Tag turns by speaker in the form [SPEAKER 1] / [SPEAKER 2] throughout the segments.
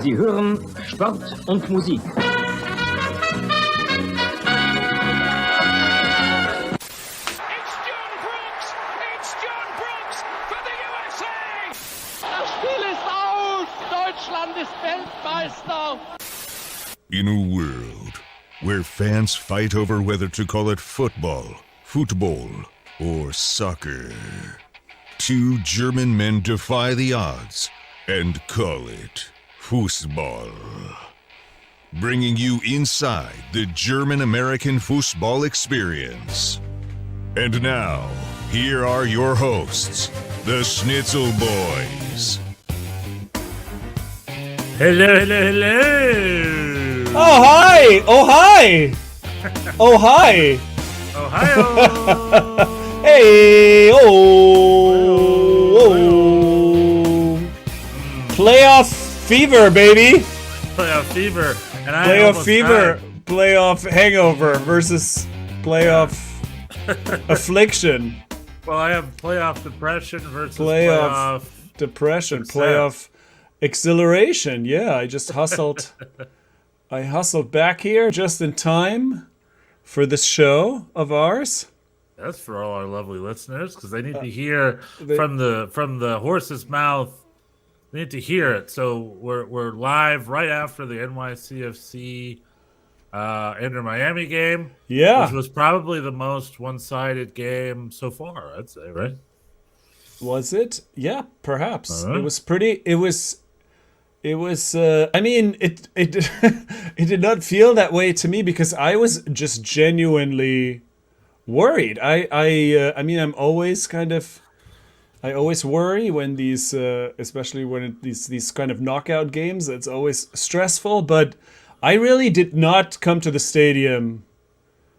[SPEAKER 1] Sie hören Sport und Musik.
[SPEAKER 2] Das Spiel ist aus! Deutschland ist Weltmeister!
[SPEAKER 3] In a world where fans fight over whether to call it football, or soccer, two German men defy the odds and call it Fußball. Bringing you inside the German-American football experience. And now, here are your hosts, the Schnitzel Boys.
[SPEAKER 4] Hello, hello, hello.
[SPEAKER 5] Oh, hi. Oh, hi. Oh, hi.
[SPEAKER 4] Ohio.
[SPEAKER 5] Hey, oh. Playoff fever, baby.
[SPEAKER 4] Playoff fever. And I
[SPEAKER 5] Playoff fever.
[SPEAKER 4] died.
[SPEAKER 5] Playoff hangover versus playoff affliction.
[SPEAKER 4] Well, I have playoff depression versus
[SPEAKER 5] Playoff depression.
[SPEAKER 4] success.
[SPEAKER 5] Playoff exhilaration. Yeah, I just hustled. I hustled back here just in time for this show of ours.
[SPEAKER 4] That's for all our lovely listeners because they need to hear from the horse's mouth. They need to hear it. So we're live right after the NYCFC Inter Miami game.
[SPEAKER 5] Yeah.
[SPEAKER 4] Which was probably the most one-sided game so far, I'd say, right?
[SPEAKER 5] Was it? Yeah, perhaps.
[SPEAKER 4] Uh-huh.
[SPEAKER 5] It was pretty. It was. I mean, it it did not feel that way to me because I was just genuinely worried. I mean, I'm always I always worry when these, especially when these kind of knockout games. It's always stressful. But I really did not come to the stadium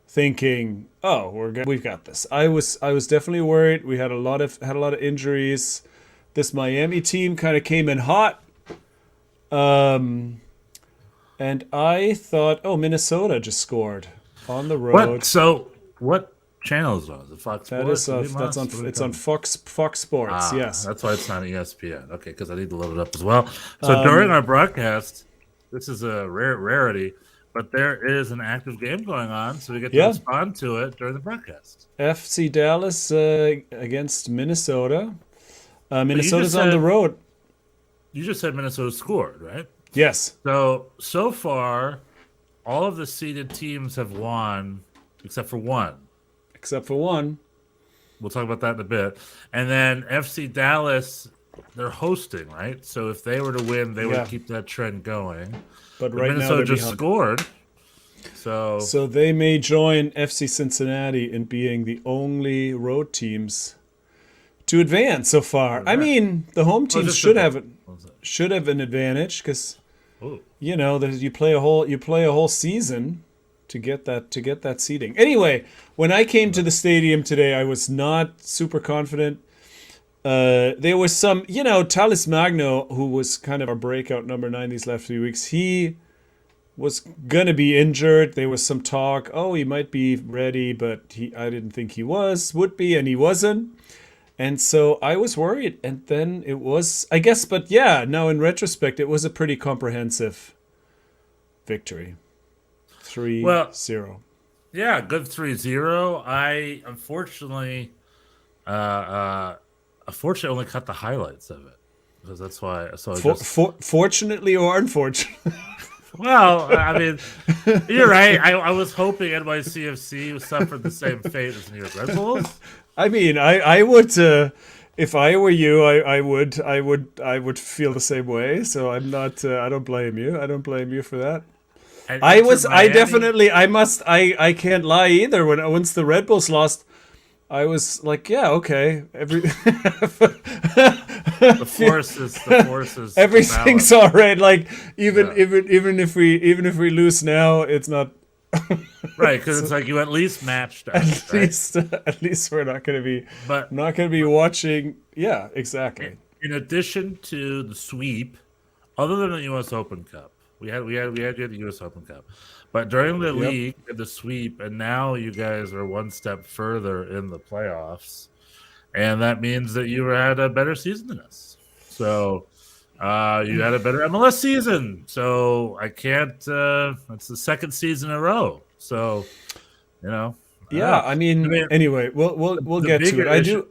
[SPEAKER 5] thinking, "Oh, we've got this." I was definitely worried. We had a lot of injuries. This Miami team kind of came in hot. And I thought, oh, Minnesota just scored on the road.
[SPEAKER 4] What? So what channel is it on? Is it Fox
[SPEAKER 5] That
[SPEAKER 4] Sports?
[SPEAKER 5] is it's on Fox Sports. Yes.
[SPEAKER 4] That's why it's not ESPN. Okay, because I need to load it up as well. So during our broadcast, this is a rarity, but there is an active game going on, so we get to respond to it during the broadcast.
[SPEAKER 5] FC Dallas against Minnesota. Minnesota's on the road.
[SPEAKER 4] You just said Minnesota scored, right?
[SPEAKER 5] Yes.
[SPEAKER 4] So far, all of the seeded teams have won except for one. We'll talk about that in a bit. And then FC Dallas, they're hosting, right? So if they were to win, they would keep that trend going.
[SPEAKER 5] But right
[SPEAKER 4] Minnesota
[SPEAKER 5] now
[SPEAKER 4] just scored. So
[SPEAKER 5] they may join FC Cincinnati in being the only road teams to advance so far. I mean, the home teams should have an advantage because you know that you play a whole season to get that seeding. Anyway, when I came to the stadium today, I was not super confident. There was some, Talis Magno, who was kind of our breakout number 9 these last few weeks. He was gonna be injured. There was some talk, he might be ready, but I didn't think he would be, and he wasn't. And so I was worried, and then it was, I guess, but yeah, now in retrospect, it was a pretty comprehensive victory. 3-0.
[SPEAKER 4] Yeah, good 3-0. I unfortunately only cut the highlights of it because that's why. So
[SPEAKER 5] Fortunately or unfortunately?
[SPEAKER 4] Well, I mean, you're right. I was hoping NYCFC suffered the same fate as New York Red Bulls.
[SPEAKER 5] I mean, I would, if I were you, I would feel the same way. So I'm not. I don't blame you. I don't blame you for that. I can't lie either. Once the Red Bulls lost, I was like, yeah, okay.
[SPEAKER 4] The forces.
[SPEAKER 5] Everything's all right. Like even if we lose now, it's not.
[SPEAKER 4] Right, because it's like you at least matched us.
[SPEAKER 5] At least we're not going to be watching. Yeah, exactly.
[SPEAKER 4] In addition to the sweep, other than the U.S. Open Cup, we had the U.S. Open Cup, but during the league, the sweep, and now you guys are one step further in the playoffs, and that means that you had a better season than us. So You had a better MLS season, so I can't. It's the second season in a row, so
[SPEAKER 5] Yeah, I mean, anyway, we'll get to it. I do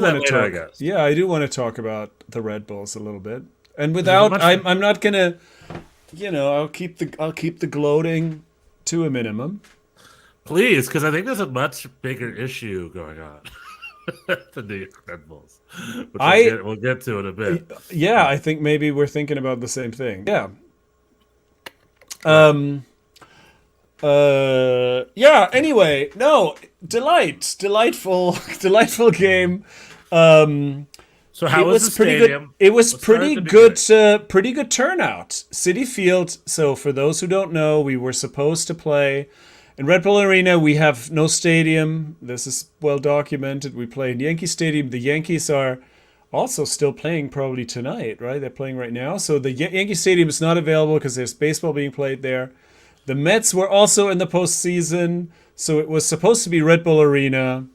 [SPEAKER 5] want to talk.
[SPEAKER 4] I guess.
[SPEAKER 5] Yeah, I do want to talk about the Red Bulls a little bit, and without, I'm not gonna, I'll keep the gloating to a minimum.
[SPEAKER 4] Please, because I think there's a much bigger issue going on than the Red Bulls. Which we'll get to in a bit.
[SPEAKER 5] Yeah, I think maybe we're thinking about the same thing. Yeah. Yeah, anyway, no, delightful game.
[SPEAKER 4] So how was the stadium?
[SPEAKER 5] Good. It was pretty good turnout. Citi Field. So for those who don't know, we were supposed to play in Red Bull Arena. We have no stadium. This is well documented. We play in Yankee Stadium. The Yankees are also still playing probably tonight, right? They're playing right now. So the Yankee Stadium is not available because there's baseball being played there. The Mets were also in the postseason, so it was supposed to be Red Bull Arena,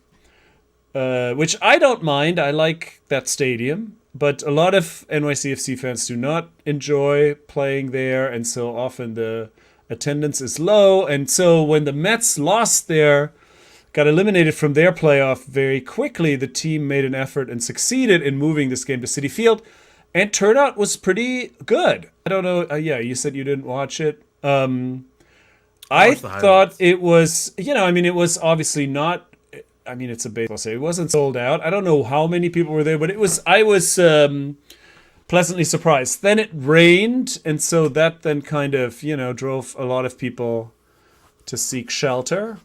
[SPEAKER 5] which I don't mind. I like that stadium, but a lot of NYCFC fans do not enjoy playing there, and so often the attendance is low. And so when the Mets got eliminated from their playoff very quickly, the team made an effort and succeeded in moving this game to Citi Field, and turnout was pretty good. I don't know. Yeah, you said you didn't watch it. I thought it was, it was obviously not, it's a baseball stadium. It wasn't sold out. I don't know how many people were there, but I was pleasantly surprised. Then it rained, and so that then kind of, drove a lot of people to seek shelter.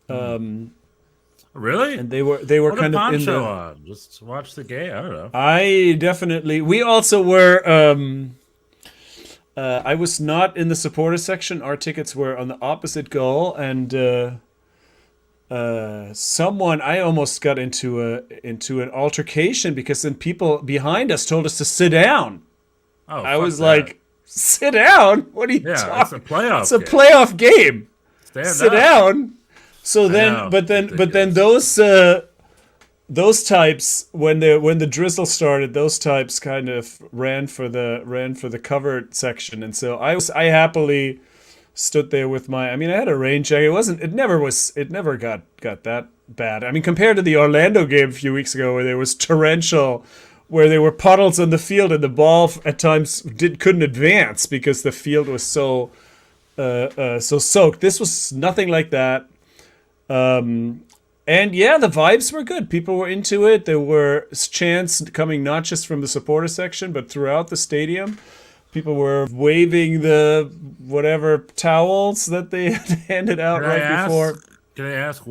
[SPEAKER 4] Really?
[SPEAKER 5] And they were kind of in the
[SPEAKER 4] on. Just watch the game. I don't know.
[SPEAKER 5] We also were, I was not in the supporter section. Our tickets were on the opposite goal, and I almost got into an altercation because then people behind us told us to sit down.
[SPEAKER 4] Oh,
[SPEAKER 5] I was like, sit down? What are you talking?
[SPEAKER 4] It's a playoff.
[SPEAKER 5] It's a playoff game. Sit down. So then, but then those types, when the drizzle started, those types kind of ran for the covered section, and so I happily stood there with I had a rain jacket. It never got that bad. Compared to the Orlando game a few weeks ago where there was torrential, where there were puddles on the field and the ball at times couldn't advance because the field was so soaked. This was nothing like that. And yeah, the vibes were good. People were into it. There were chants coming not just from the supporter section, but throughout the stadium. People were waving the whatever towels that they had handed out before.
[SPEAKER 4] Can I ask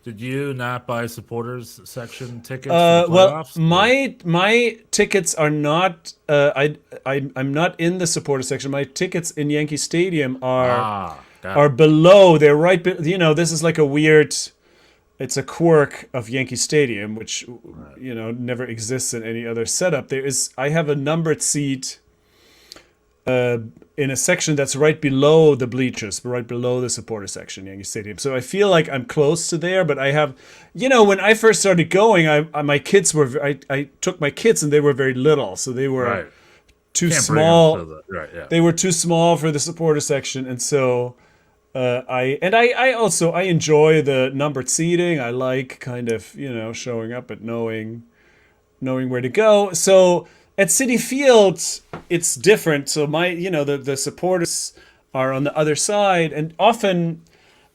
[SPEAKER 4] did you not buy supporters section tickets for the playoffs?
[SPEAKER 5] Well, my tickets are not. I'm not in the supporter section. My tickets in Yankee Stadium are below. They're right. This is like a weird. It's a quirk of Yankee Stadium, which never exists in any other setup. I have a numbered seat in a section that's right below the bleachers, right below the supporter section, Yankee Stadium. So I feel like I'm close to there, but I have, when I first started going, I took my kids and they were very little, so they were too small. They were too small for the supporter section, and so. I also enjoy the numbered seating. I like kind of showing up and knowing where to go. So at Citi Field, it's different. So the supporters are on the other side, and often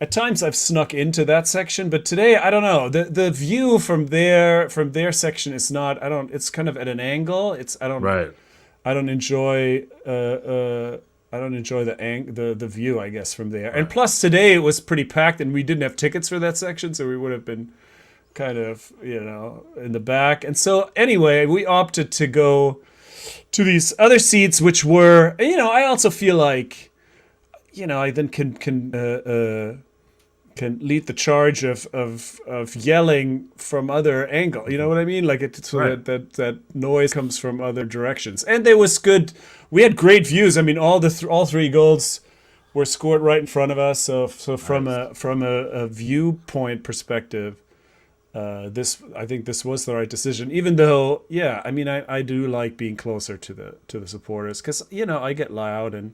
[SPEAKER 5] at times I've snuck into that section. But today I don't know. The view from their section is not. It's kind of at an angle. I don't enjoy. I don't enjoy the view, I guess, from there. Right. And plus, today it was pretty packed, and we didn't have tickets for that section, so we would have been kind of, in the back. And so, anyway, we opted to go to these other seats, which were, I also feel like, I then can lead the charge of yelling from other angle. You know what I mean? Like that noise comes from other directions. And there was good. We had great views. All three goals were scored right in front of us. So from a viewpoint perspective, I think this was the right decision. Even though, yeah, I mean, I do like being closer to the supporters because I get loud and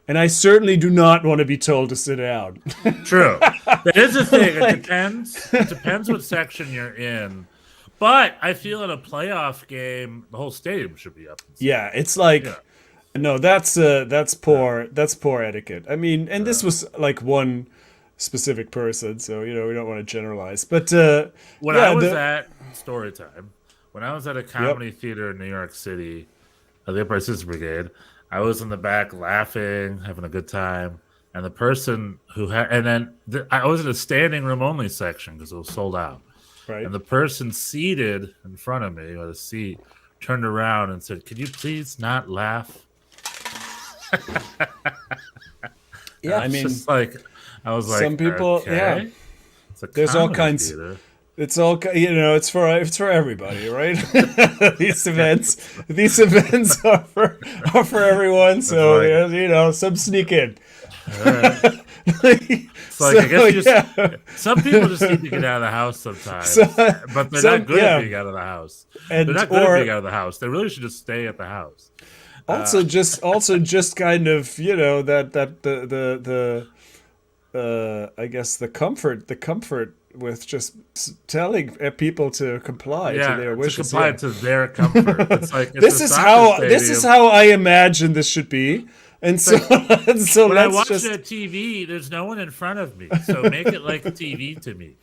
[SPEAKER 5] I certainly do not want to be told to sit down.
[SPEAKER 4] True. That is a thing. It depends. It depends what section you're in. But I feel in a playoff game, the whole stadium should be up.
[SPEAKER 5] Yeah, it's like, no, that's poor etiquette. I mean, and this was like one specific person, so we don't want to generalize. But
[SPEAKER 4] when I was at story time, when I was at a comedy theater in New York City, the Empire Citizens Brigade, I was in the back laughing, having a good time, and the person who had, and then I was in a standing room only section because it was sold out.
[SPEAKER 5] Right.
[SPEAKER 4] And the person seated in front of me, or the seat, turned around and said, "Could you please not laugh?"
[SPEAKER 5] Yeah, I mean,
[SPEAKER 4] just like I was like,
[SPEAKER 5] some people,
[SPEAKER 4] okay.
[SPEAKER 5] There's all kinds.
[SPEAKER 4] Theater.
[SPEAKER 5] It's all it's for everybody, right? these events are for everyone. So some sneak in.
[SPEAKER 4] It's like, I guess some people just need to get out of the house sometimes, but they're not good at being out of the house. They're not good at being out of the house. They really should just stay at the house.
[SPEAKER 5] Also, just kind of I guess the comfort with just telling people to comply to their wishes.
[SPEAKER 4] To comply to their comfort. It's like
[SPEAKER 5] this is how I imagine this should be. And so,
[SPEAKER 4] when I watch the TV, there's no one in front of me. So make it like TV to me.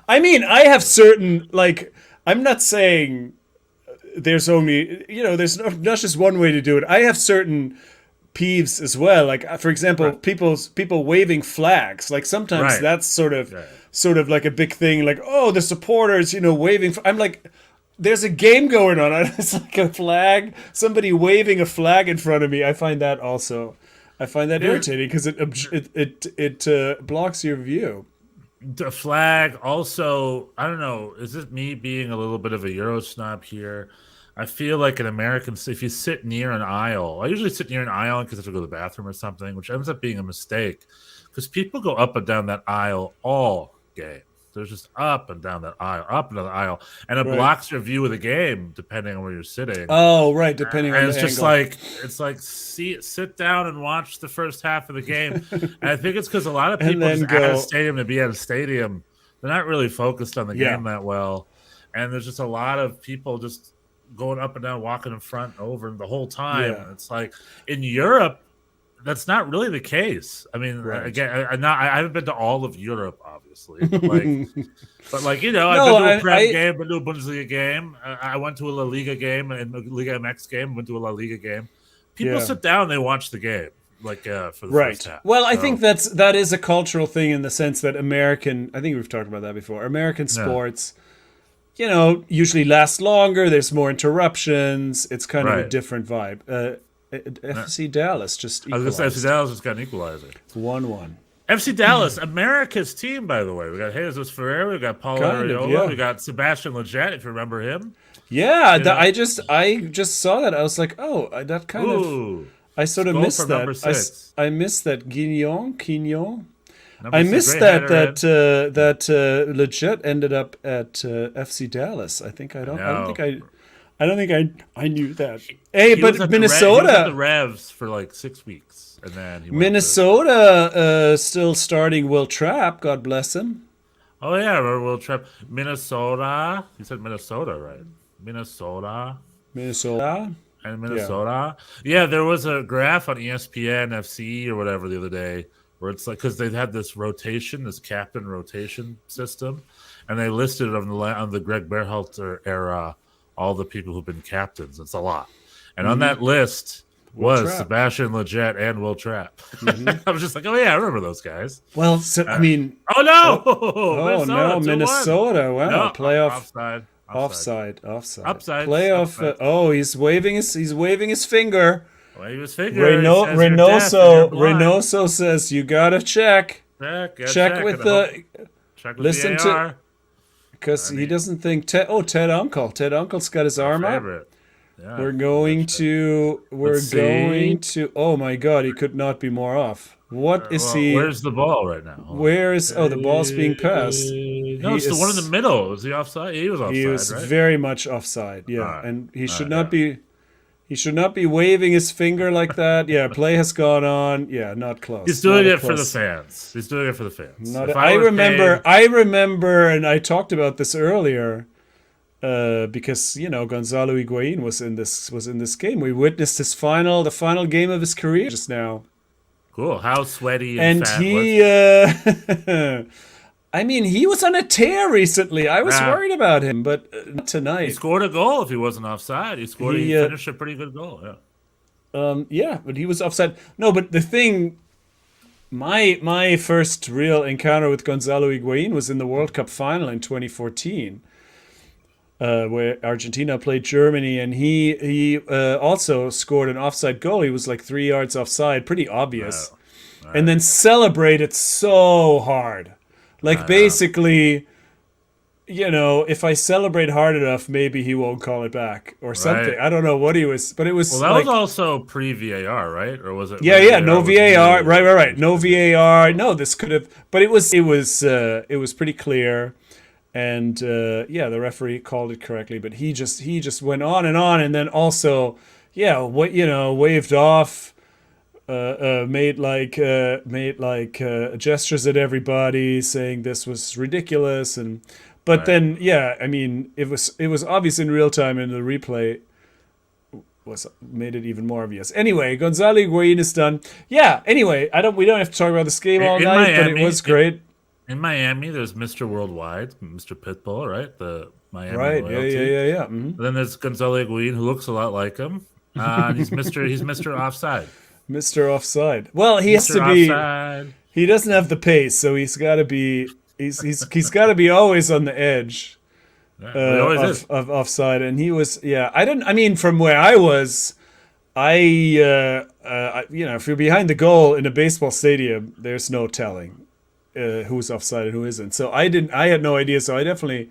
[SPEAKER 5] I mean, I have certain, like, I'm not saying there's only, there's not just one way to do it. I have certain peeves as well. Like, for example, people waving flags. Like, sometimes that's sort of like a big thing. Like, oh, the supporters, waving. I'm like, there's a game going on. It's like a flag, somebody waving a flag in front of me. I find that irritating because it blocks your view.
[SPEAKER 4] The flag also, I don't know, is it me being a little bit of a Euro snob here? I feel like an American, if you sit near an aisle, I usually sit near an aisle because I have to go to the bathroom or something, which ends up being a mistake because people go up and down that aisle all game. They're just up and down that aisle, and it blocks your view of the game depending on where you're sitting.
[SPEAKER 5] Oh, right, depending on the
[SPEAKER 4] angle. It's like sit down and watch the first half of the game. And I think it's because a lot of people just at a stadium to be at a stadium, they're not really focused on the game that well, and there's just a lot of people just going up and down, walking in front, over the whole time. Yeah. It's like in Europe. That's not really the case. I mean, again, I haven't been to all of Europe, obviously. But I've been to a Prem game, been to a Bundesliga game. I went to a La Liga game and a Liga MX game. Went to a La Liga game. People sit down, they watch the game, for the first half.
[SPEAKER 5] Well, I think that is a cultural thing in the sense that American. I think we've talked about that before. American sports, usually last longer. There's more interruptions. It's kind of a different vibe. FC Dallas just equalized.
[SPEAKER 4] I was going to say, FC Dallas just got an equalizer.
[SPEAKER 5] 1-1.
[SPEAKER 4] FC Dallas, America's team, by the way. We got Jesus Ferreira, we got Paulo Ariola, we got Sebastian Lletget, if you remember him.
[SPEAKER 5] Yeah, I just saw that. I was like, oh, that kind of... I sort of missed that. I missed that. Quignon. I missed that Lletget ended up at FC Dallas. I don't think I knew that. Hey, but Minnesota.
[SPEAKER 4] He was at the Revs for like 6 weeks, and then
[SPEAKER 5] Minnesota still starting Will Trapp. God bless him.
[SPEAKER 4] Oh yeah, Will Trapp. Minnesota. You said Minnesota, right? Minnesota. And Minnesota. Yeah, there was a graph on ESPN FC or whatever the other day where it's like because they had this rotation, this captain rotation system, and they listed on the Greg Berhalter era. All the people who've been captains. It's a lot. And on that list was Sebastian Lletget and Will Trapp. I was just like, oh, yeah, I remember those guys.
[SPEAKER 5] Well, I mean...
[SPEAKER 4] Oh, no!
[SPEAKER 5] Minnesota. Wow,
[SPEAKER 4] no,
[SPEAKER 5] playoff. Offside. Playoff.
[SPEAKER 4] Offside.
[SPEAKER 5] He's waving his finger.
[SPEAKER 4] Waving his finger.
[SPEAKER 5] Reynoso says, you got to check. Check with the... Listen to... Because he doesn't think Ted Uncle. Ted Uncle's got his arm up.
[SPEAKER 4] Yeah,
[SPEAKER 5] We're going to.
[SPEAKER 4] Let's see.
[SPEAKER 5] Oh my God! He could not be more off. What is he?
[SPEAKER 4] Where's the ball right now? Hold on.
[SPEAKER 5] Where is? Oh, the ball's being passed.
[SPEAKER 4] No,
[SPEAKER 5] He
[SPEAKER 4] it's the one in the
[SPEAKER 5] is.
[SPEAKER 4] middle. Is he offside? He was
[SPEAKER 5] He
[SPEAKER 4] offside,
[SPEAKER 5] was
[SPEAKER 4] right?
[SPEAKER 5] very much offside. Yeah,
[SPEAKER 4] All right.
[SPEAKER 5] and he
[SPEAKER 4] All
[SPEAKER 5] should
[SPEAKER 4] right,
[SPEAKER 5] not
[SPEAKER 4] yeah.
[SPEAKER 5] be. He should not be waving his finger like that. Yeah, play has gone on. Yeah, not close.
[SPEAKER 4] He's doing
[SPEAKER 5] Not a
[SPEAKER 4] it for the
[SPEAKER 5] close.
[SPEAKER 4] fans. He's doing it for the fans.
[SPEAKER 5] Not
[SPEAKER 4] If
[SPEAKER 5] a, I
[SPEAKER 4] was
[SPEAKER 5] remember.
[SPEAKER 4] paid-
[SPEAKER 5] I remember, and I talked about this earlier. Because Gonzalo Higuain was in this game. We witnessed the final game of his career just now,
[SPEAKER 4] Cool. How sweaty
[SPEAKER 5] and
[SPEAKER 4] fat
[SPEAKER 5] he.
[SPEAKER 4] was
[SPEAKER 5] I mean, he was on a tear recently. I was
[SPEAKER 4] Yeah.
[SPEAKER 5] worried about him, but not
[SPEAKER 4] he
[SPEAKER 5] tonight.
[SPEAKER 4] scored a goal if he wasn't offside. He finished a pretty good goal. Yeah.
[SPEAKER 5] Yeah, but he was offside. No, but the thing, my first real encounter with Gonzalo Higuain was in the World Cup final in 2014. Where Argentina played Germany, and he also scored an offside goal. He was like 3 yards offside, pretty obvious, and then celebrated so hard. Like basically, if I celebrate hard enough, maybe he won't call it back or something.
[SPEAKER 4] Right.
[SPEAKER 5] I don't know what he was, but it was.
[SPEAKER 4] Well, that
[SPEAKER 5] like,
[SPEAKER 4] was also pre-VAR, right? Or was it?
[SPEAKER 5] yeah, no
[SPEAKER 4] was
[SPEAKER 5] VAR,
[SPEAKER 4] new?
[SPEAKER 5] right, no VAR. No, this could have, but it was pretty clear. And the referee called it correctly, but he just went on, and then also, waved off, made gestures at everybody, saying this was ridiculous, but then I mean, it was obvious in real time, and the replay made it even more obvious. Anyway, Gonzalo Higuain is done. Yeah. Anyway, we don't have to talk about this game all night, but it was great.
[SPEAKER 4] In Miami, there's Mr. Worldwide, Mr. Pitbull, right? The Miami
[SPEAKER 5] Right.
[SPEAKER 4] royalty.
[SPEAKER 5] Yeah. Mm-hmm.
[SPEAKER 4] Then there's Gonzalo Higuain, who looks a lot like him. And he's Mr. Offside.
[SPEAKER 5] Mr. Offside. Well, he has
[SPEAKER 4] Mr.
[SPEAKER 5] to be.
[SPEAKER 4] Offside.
[SPEAKER 5] He doesn't have the pace, so he's got to be. He's got to be always on the edge
[SPEAKER 4] Yeah, he always is.
[SPEAKER 5] of offside, and he was. Yeah, I don't. I mean, from where I was, if you're behind the goal in a baseball stadium, there's no telling who's offside and who isn't. So I had no idea. So I definitely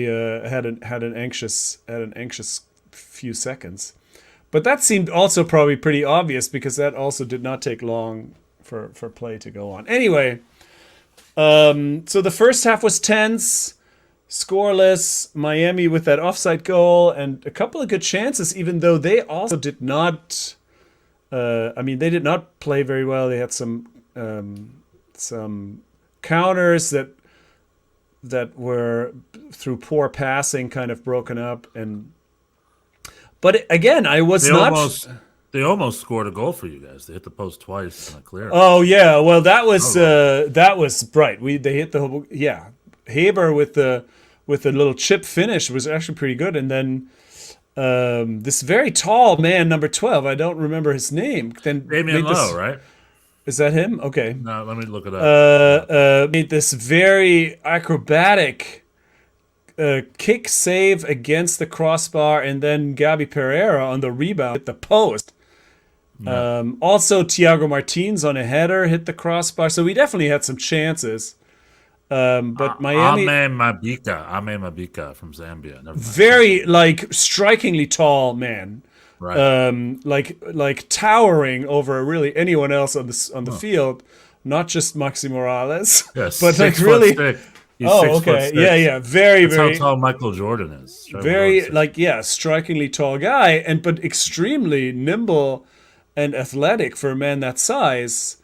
[SPEAKER 5] had an anxious few seconds. But that seemed also probably pretty obvious because that also did not take long for play to go on. Anyway, so the first half was tense, scoreless. Miami with that offside goal and a couple of good chances, even though they also did not. They did not play very well. They had some counters that were through poor passing kind of broken up, but again, I was
[SPEAKER 4] They almost scored a goal for you guys. They hit the post twice on a clear.
[SPEAKER 5] Oh yeah, well that was right. They hit Haber with the little chip finish was actually pretty good, and then this very tall man, number 12, I don't remember his name. Then
[SPEAKER 4] Damian Lowe, right?
[SPEAKER 5] Is that him? Okay.
[SPEAKER 4] No, let me look it up.
[SPEAKER 5] Made this very acrobatic kick save against the crossbar, and then Gabi Pereira on the rebound hit the post.
[SPEAKER 4] Yeah.
[SPEAKER 5] Also, Thiago Martins on a header hit the crossbar. So we definitely had some chances. But Miami...
[SPEAKER 4] Ame Mabika from Zambia. Never mind.
[SPEAKER 5] Very, strikingly tall man.
[SPEAKER 4] Right.
[SPEAKER 5] Like towering over really anyone else on the field, not just Maxi Morales,
[SPEAKER 4] Yeah,
[SPEAKER 5] but like really.
[SPEAKER 4] He's
[SPEAKER 5] Oh,
[SPEAKER 4] 6
[SPEAKER 5] okay,
[SPEAKER 4] foot 6.
[SPEAKER 5] yeah, very,
[SPEAKER 4] That's
[SPEAKER 5] very,
[SPEAKER 4] how tall Michael Jordan is.
[SPEAKER 5] very, strikingly tall guy, but extremely nimble and athletic for a man that size.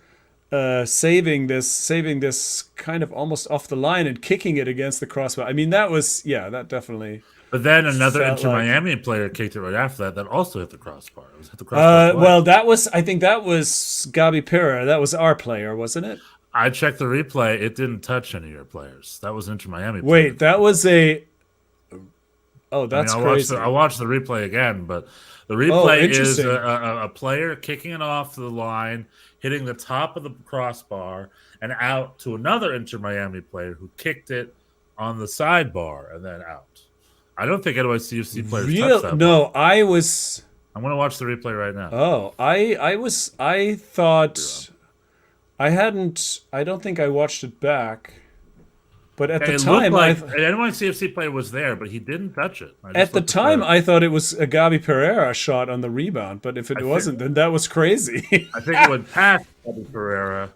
[SPEAKER 5] Saving this kind of almost off the line and kicking it against the crossbar. I mean, that definitely.
[SPEAKER 4] But then another
[SPEAKER 5] felt
[SPEAKER 4] Inter-Miami player kicked it right after that also hit the crossbar. It was hit the crossbar twice.
[SPEAKER 5] Well, I think that was Gabi Pereira. That was our player, wasn't it?
[SPEAKER 4] I checked the replay. It didn't touch any of your players. That was Inter-Miami.
[SPEAKER 5] Wait, that was a... Oh, that's crazy.
[SPEAKER 4] I watched the replay again, but the replay is
[SPEAKER 5] interesting.
[SPEAKER 4] a player kicking it off the line, hitting the top of the crossbar, and out to another Inter-Miami player who kicked it on the sidebar and then out. I don't think NYCFC players touched that.
[SPEAKER 5] No, I was...
[SPEAKER 4] I'm going to watch the replay right now.
[SPEAKER 5] Oh, I thought... I don't think I watched it back. But at the
[SPEAKER 4] It
[SPEAKER 5] time,
[SPEAKER 4] looked like an NYCFC player was there, but he didn't touch it.
[SPEAKER 5] At the time, I thought it was a Gabi Pereira shot on the rebound, but if it wasn't, then that was crazy.
[SPEAKER 4] I think it went past Gabi Pereira,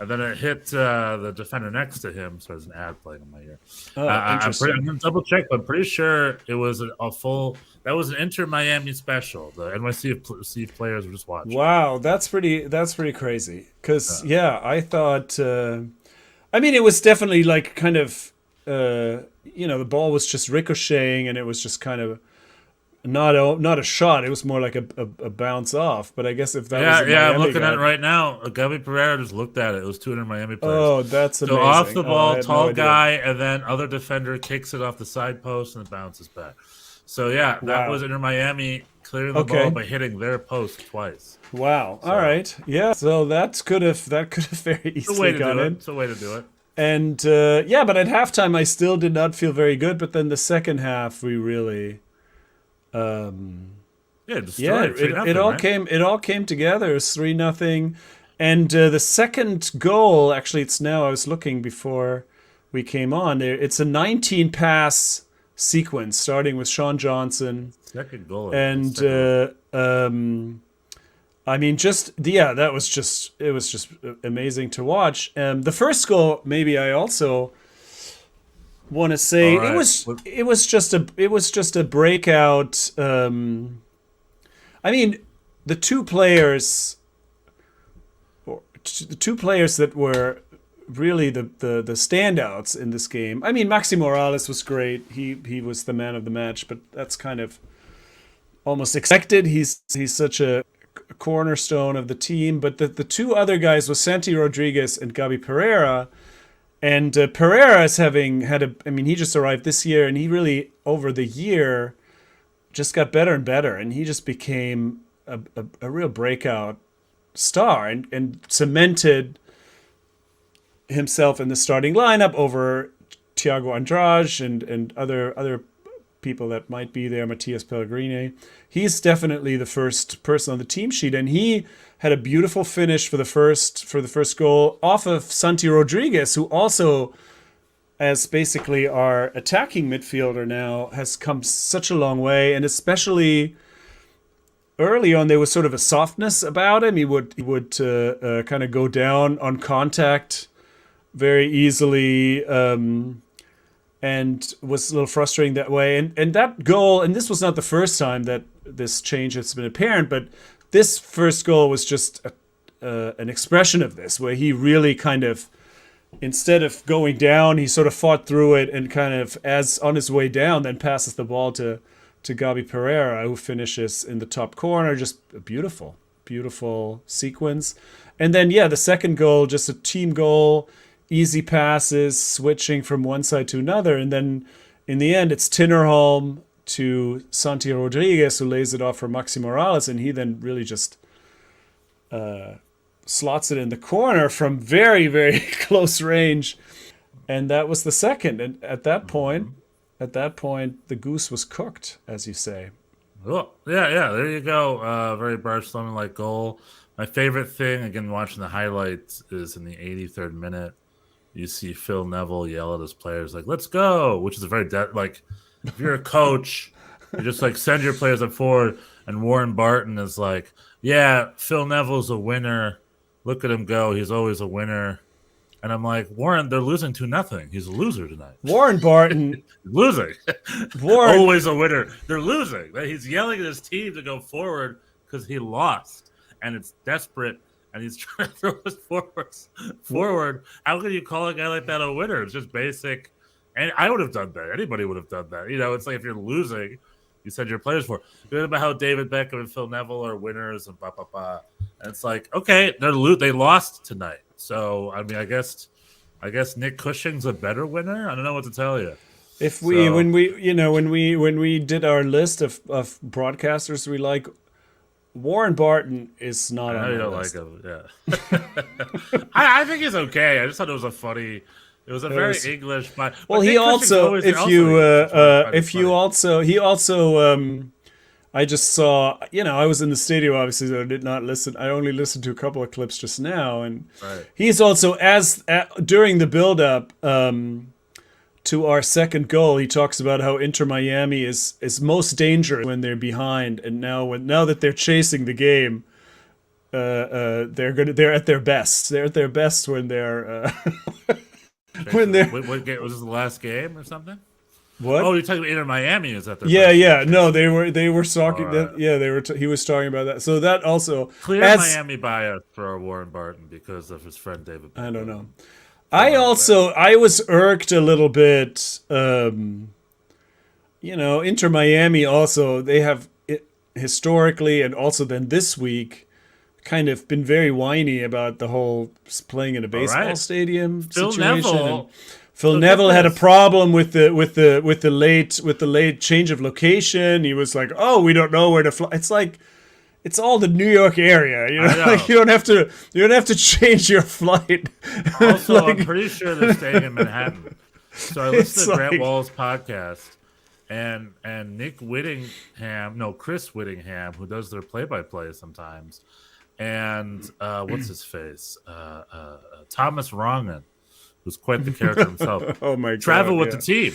[SPEAKER 4] and then it hit the defender next to him. So there's an ad playing in my ear.
[SPEAKER 5] Oh, interesting.
[SPEAKER 4] I'm going to double check, but I'm pretty sure it was a full. That was an Inter Miami special. The NYCFC players were just watching.
[SPEAKER 5] Wow, that's pretty crazy. Because I thought. I mean, it was definitely like kind of, the ball was just ricocheting, and it was just kind of not a shot. It was more like a bounce off. But I guess if that was
[SPEAKER 4] I'm looking at it right now. Gabi Pereira just looked at it. It was 200 Miami players.
[SPEAKER 5] Oh, that's amazing.
[SPEAKER 4] So off the ball, tall
[SPEAKER 5] no
[SPEAKER 4] guy, and then other defender kicks it off the side post and it bounces back. So that was Inter Miami clearing the ball by hitting their post twice.
[SPEAKER 5] Wow. So. All right. Yeah. So that could have very easily gone in.
[SPEAKER 4] It's a way to do it.
[SPEAKER 5] And but at halftime I still did not feel very good. But then the second half we really, it all came together. It was 3-0, and the second goal actually I was looking before we came on. It's a 19 pass sequence starting with Sean Johnson.
[SPEAKER 4] Second goal.
[SPEAKER 5] And I mean, it was just amazing to watch. The first goal, maybe I also want to say it was just a breakout. I mean, the two players that were really the standouts in this game. I mean, Maxi Morales was great. He was the man of the match, but that's kind of almost expected. He's such a cornerstone of the team. But the two other guys was Santi Rodriguez and Gabi Pereira. And Pereira is he just arrived this year, and he really, over the year, just got better and better. And he just became a real breakout star and cemented himself in the starting lineup over Thiago Andrade and other people that might be there, Matias Pellegrini. He's definitely the first person on the team sheet, and he had a beautiful finish for the first goal off of Santi Rodriguez, who also, as basically our attacking midfielder now, has come such a long way, and especially early on there was sort of a softness about him. He would kind of go down on contact very easily, and was a little frustrating that way. And that goal, and this was not the first time that this change has been apparent, but this first goal was just an expression of this, where he really kind of, instead of going down, he sort of fought through it and kind of, as on his way down, then passes the ball to Gabi Pereira, who finishes in the top corner. Just a beautiful, beautiful sequence. And then, the second goal, just a team goal, easy passes, switching from one side to another. And then in the end, it's Tinnerholm to Santi Rodriguez, who lays it off for Maxi Morales. And he then really just slots it in the corner from very, very close range. And that was the second. And at that point, the goose was cooked, as you say.
[SPEAKER 4] Oh, yeah. There you go. Very Barcelona-like goal. My favorite thing, again, watching the highlights, is in the 83rd minute. You see Phil Neville yell at his players, like, let's go, which is a very, if you're a coach, you just, send your players up forward. And Warren Barton is like, yeah, Phil Neville's a winner. Look at him go. He's always a winner. And I'm like, Warren, they're losing 2-0. He's a loser tonight.
[SPEAKER 5] Warren Barton.
[SPEAKER 4] Losing. Always a winner. They're losing. He's yelling at his team to go forward because he lost. And it's desperate. And he's trying to throw his forward. How can you call a guy like that a winner? It's just basic. And I would have done that. Anybody would have done that. It's like if you're losing, you send your players for. Good about how David Beckham and Phil Neville are winners and blah, blah, blah. And it's like, okay, they lost tonight. So, I mean, I guess Nick Cushing's a better winner. I don't know what to tell you.
[SPEAKER 5] When we did our list of broadcasters we like, Warren Barton is not on the list.
[SPEAKER 4] I don't like him. Yeah, I think he's okay. I just thought it was very English.
[SPEAKER 5] Well, I just saw, I was in the stadium, obviously, so I did not listen. I only listened to a couple of clips just now. And he's also, during the build-up, to our second goal, he talks about how Inter Miami is most dangerous when they're behind, and now that they're chasing the game, they're at their best. They're at their best when they're when they're.
[SPEAKER 4] What game was this, the last game or something?
[SPEAKER 5] What?
[SPEAKER 4] Oh, you're talking about Inter Miami is at their
[SPEAKER 5] yeah,
[SPEAKER 4] best.
[SPEAKER 5] yeah. No, they were talking.
[SPEAKER 4] Right.
[SPEAKER 5] They were. He was talking about that. So that also
[SPEAKER 4] Clear Miami bias for Warren Barton because of his friend David.
[SPEAKER 5] I don't know. I was irked a little bit. Inter Miami also, they have historically and also then this week kind of been very whiny about the whole playing in a baseball stadium situation. Phil Neville had a problem with the late change of location. He was like, "Oh, we don't know where to fly." It's like it's all the New York area, you know. Like you don't have to change your flight.
[SPEAKER 4] Also, I'm pretty sure they're staying in Manhattan. So I listened to Grant Wall's podcast, and Chris Whittingham, who does their play-by-play sometimes, and what's his face, Thomas Rongan, who's quite the character himself.
[SPEAKER 5] Oh my God!
[SPEAKER 4] Travel with the team,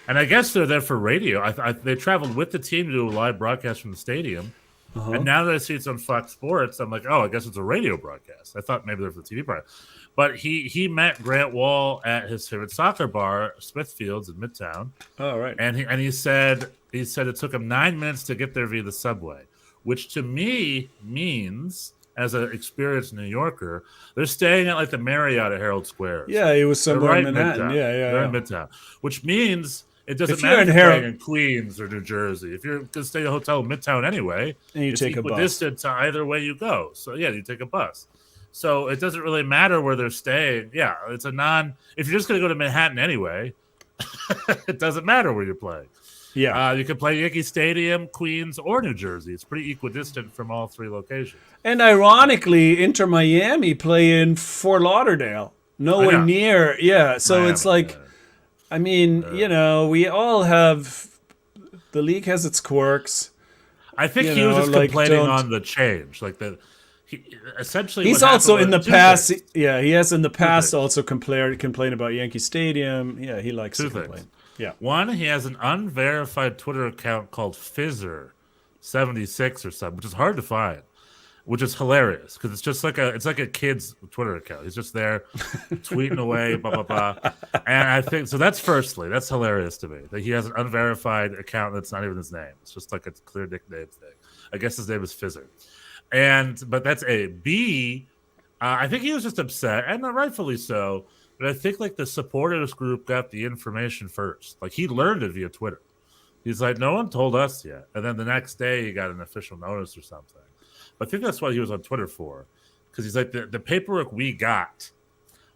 [SPEAKER 4] and I guess they're there for radio. They traveled with the team to do a live broadcast from the stadium. Uh-huh. And now that I see it's on Fox Sports, I'm like, oh, I guess it's a radio broadcast. I thought maybe there was a TV broadcast. But he met Grant Wall at his favorite soccer bar, Smithfield's in Midtown.
[SPEAKER 5] Oh, right.
[SPEAKER 4] And he said it took him 9 minutes to get there via the subway, which to me means, as an experienced New Yorker, they're staying at like the Marriott at Herald Square.
[SPEAKER 5] Yeah, it was somewhere in Manhattan.
[SPEAKER 4] They're in Midtown, which means it doesn't matter if you're in Queens or New Jersey. If you're going to stay at a hotel in Midtown anyway,
[SPEAKER 5] and you take a bus.
[SPEAKER 4] Distance to either way you go. So yeah, you take a bus. So it doesn't really matter where they're staying. Yeah, it's if you're just going to go to Manhattan anyway, it doesn't matter where you're playing.
[SPEAKER 5] Yeah,
[SPEAKER 4] you can play Yankee Stadium, Queens, or New Jersey. It's pretty equidistant from all three locations.
[SPEAKER 5] And ironically, Inter Miami play in Fort Lauderdale, nowhere near. Yeah, so Miami, it's like. Yeah. I mean, we all have. The league has its quirks.
[SPEAKER 4] I think he was just complaining on the change, like essentially.
[SPEAKER 5] He's also in the past. He has in the past also complained about Yankee Stadium. Yeah, he likes to complain. Yeah.
[SPEAKER 4] One, he has an unverified Twitter account called Fizzer76 or something, which is hard to find. Which is hilarious because it's just like a kid's Twitter account. He's just there tweeting away, blah blah blah. And I think so. That's hilarious to me that he has an unverified account that's not even his name. It's just like a clear nickname thing. I guess his name is Fizzer. But that's A. B. I think he was just upset, and rightfully so. But I think like the supporters group got the information first. Like he learned it via Twitter. He's like, no one told us yet. And then the next day he got an official notice or something. I think that's what he was on Twitter for, because he's like, the paperwork we got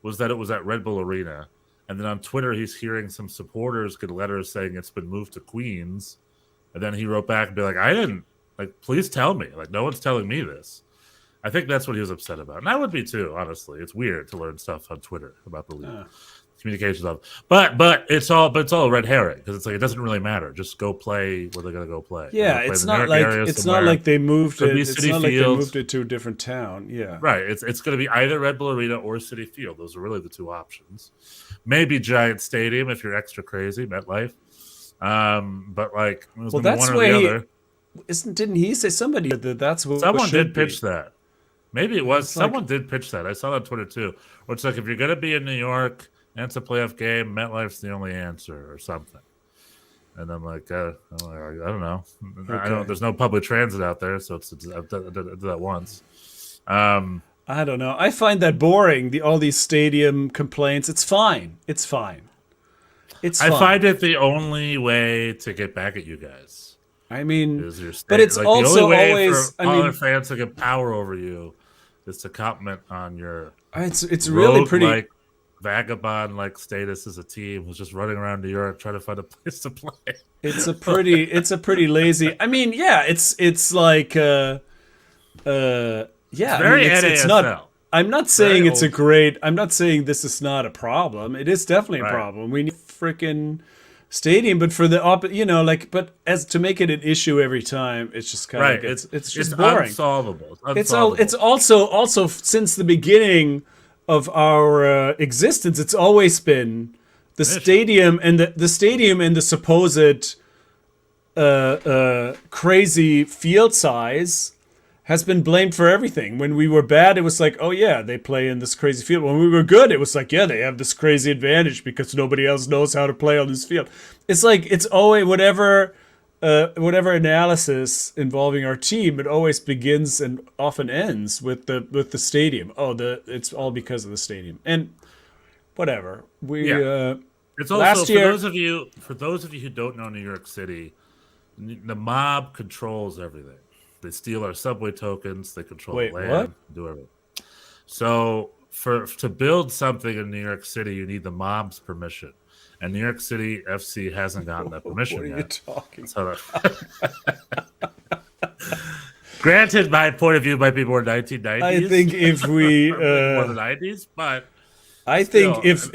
[SPEAKER 4] was that it was at Red Bull Arena, and then on Twitter he's hearing some supporters get letters saying it's been moved to Queens, and then he wrote back and be like, I didn't, like, please tell me, like, no one's telling me this. I think that's what he was upset about, and I would be too, honestly. It's weird to learn stuff on Twitter about the league. Communications of, but it's all a red herring because it's like it doesn't really matter. Just go play where they're gonna go play.
[SPEAKER 5] Yeah, it's not like they moved it. It's not like they moved it to a different town. Yeah,
[SPEAKER 4] right. It's gonna be either Red Bull Arena or Citi Field. Those are really the two options. Maybe Giant Stadium if you're extra crazy, MetLife. But like,
[SPEAKER 5] that's
[SPEAKER 4] one or the other.
[SPEAKER 5] Didn't he say somebody that's what
[SPEAKER 4] someone did pitch that? Maybe it was someone did pitch that. I saw that on Twitter too. Where it's like if you're gonna be in New York. And it's a playoff game. MetLife's the only answer, or something. And I'm like, I don't know. Okay. There's no public transit out there, so I've done that once.
[SPEAKER 5] I don't know. I find that boring. All these stadium complaints. It's fine. I
[SPEAKER 4] find it the only way to get back at you guys.
[SPEAKER 5] I mean, but it's like also
[SPEAKER 4] the only way
[SPEAKER 5] always.
[SPEAKER 4] For other fans to get power over you is to comment on your.
[SPEAKER 5] It's really pretty.
[SPEAKER 4] Vagabond like status as a team who's just running around New York trying to find a place to play.
[SPEAKER 5] It's a pretty lazy. I mean, yeah, it's like
[SPEAKER 4] it's very
[SPEAKER 5] it's not. I'm not saying it's a great. I'm not saying this is not a problem. It is definitely a problem. We need freaking stadium, but for the but as to make it an issue every time, it's just kind of it's just boring.
[SPEAKER 4] Unsolvable.
[SPEAKER 5] It's also since the beginning of our existence, it's always been the stadium and the supposed crazy field size has been blamed for everything. When we were bad, it was like, oh yeah, they play in this crazy field. When we were good, it was like, yeah, they have this crazy advantage because nobody else knows how to play on this field. It's like, it's always whatever analysis involving our team, it always begins and often ends with the stadium. It's all because of the stadium. And whatever.
[SPEAKER 4] It's also for those of you who don't know New York City, the mob controls everything. They steal our subway tokens. They control the land.
[SPEAKER 5] What?
[SPEAKER 4] Do everything. So to build something in New York City, you need the mob's permission, and New York City FC hasn't gotten that permission yet.
[SPEAKER 5] What are you talking?
[SPEAKER 4] So granted, my point of view might be more 1990s.
[SPEAKER 5] I think if we
[SPEAKER 4] more the 90s, but
[SPEAKER 5] I
[SPEAKER 4] still,
[SPEAKER 5] think if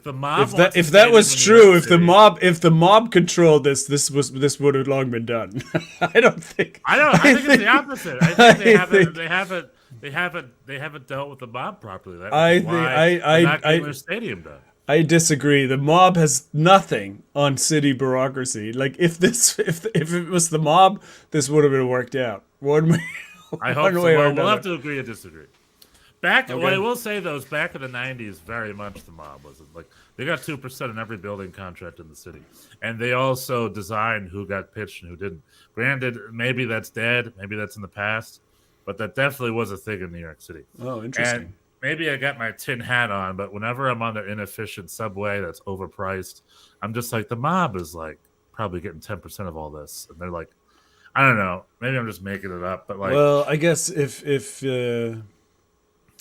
[SPEAKER 4] the mob
[SPEAKER 5] if that was true, if the mob controlled this would have long been done. I think
[SPEAKER 4] it's the opposite. I think they haven't dealt with the mob properly. That's why they're not getting their stadium done.
[SPEAKER 5] I disagree. The mob has nothing on city bureaucracy. Like if it was the mob, this would have been worked out.
[SPEAKER 4] I hope so. We'll have to agree to disagree. What I will say though is back in the 90s, very much the mob wasn't like they got 2% in every building contract in the city, and they also designed who got pitched and who didn't. Granted, maybe that's dead, maybe that's in the past, but that definitely was a thing in New York City.
[SPEAKER 5] Oh, interesting.
[SPEAKER 4] And maybe I got my tin hat on, but whenever I'm on the inefficient subway that's overpriced, I'm just like the mob is like probably getting 10% of all this, and they're like, I don't know, maybe I'm just making it up, but like,
[SPEAKER 5] well, I guess if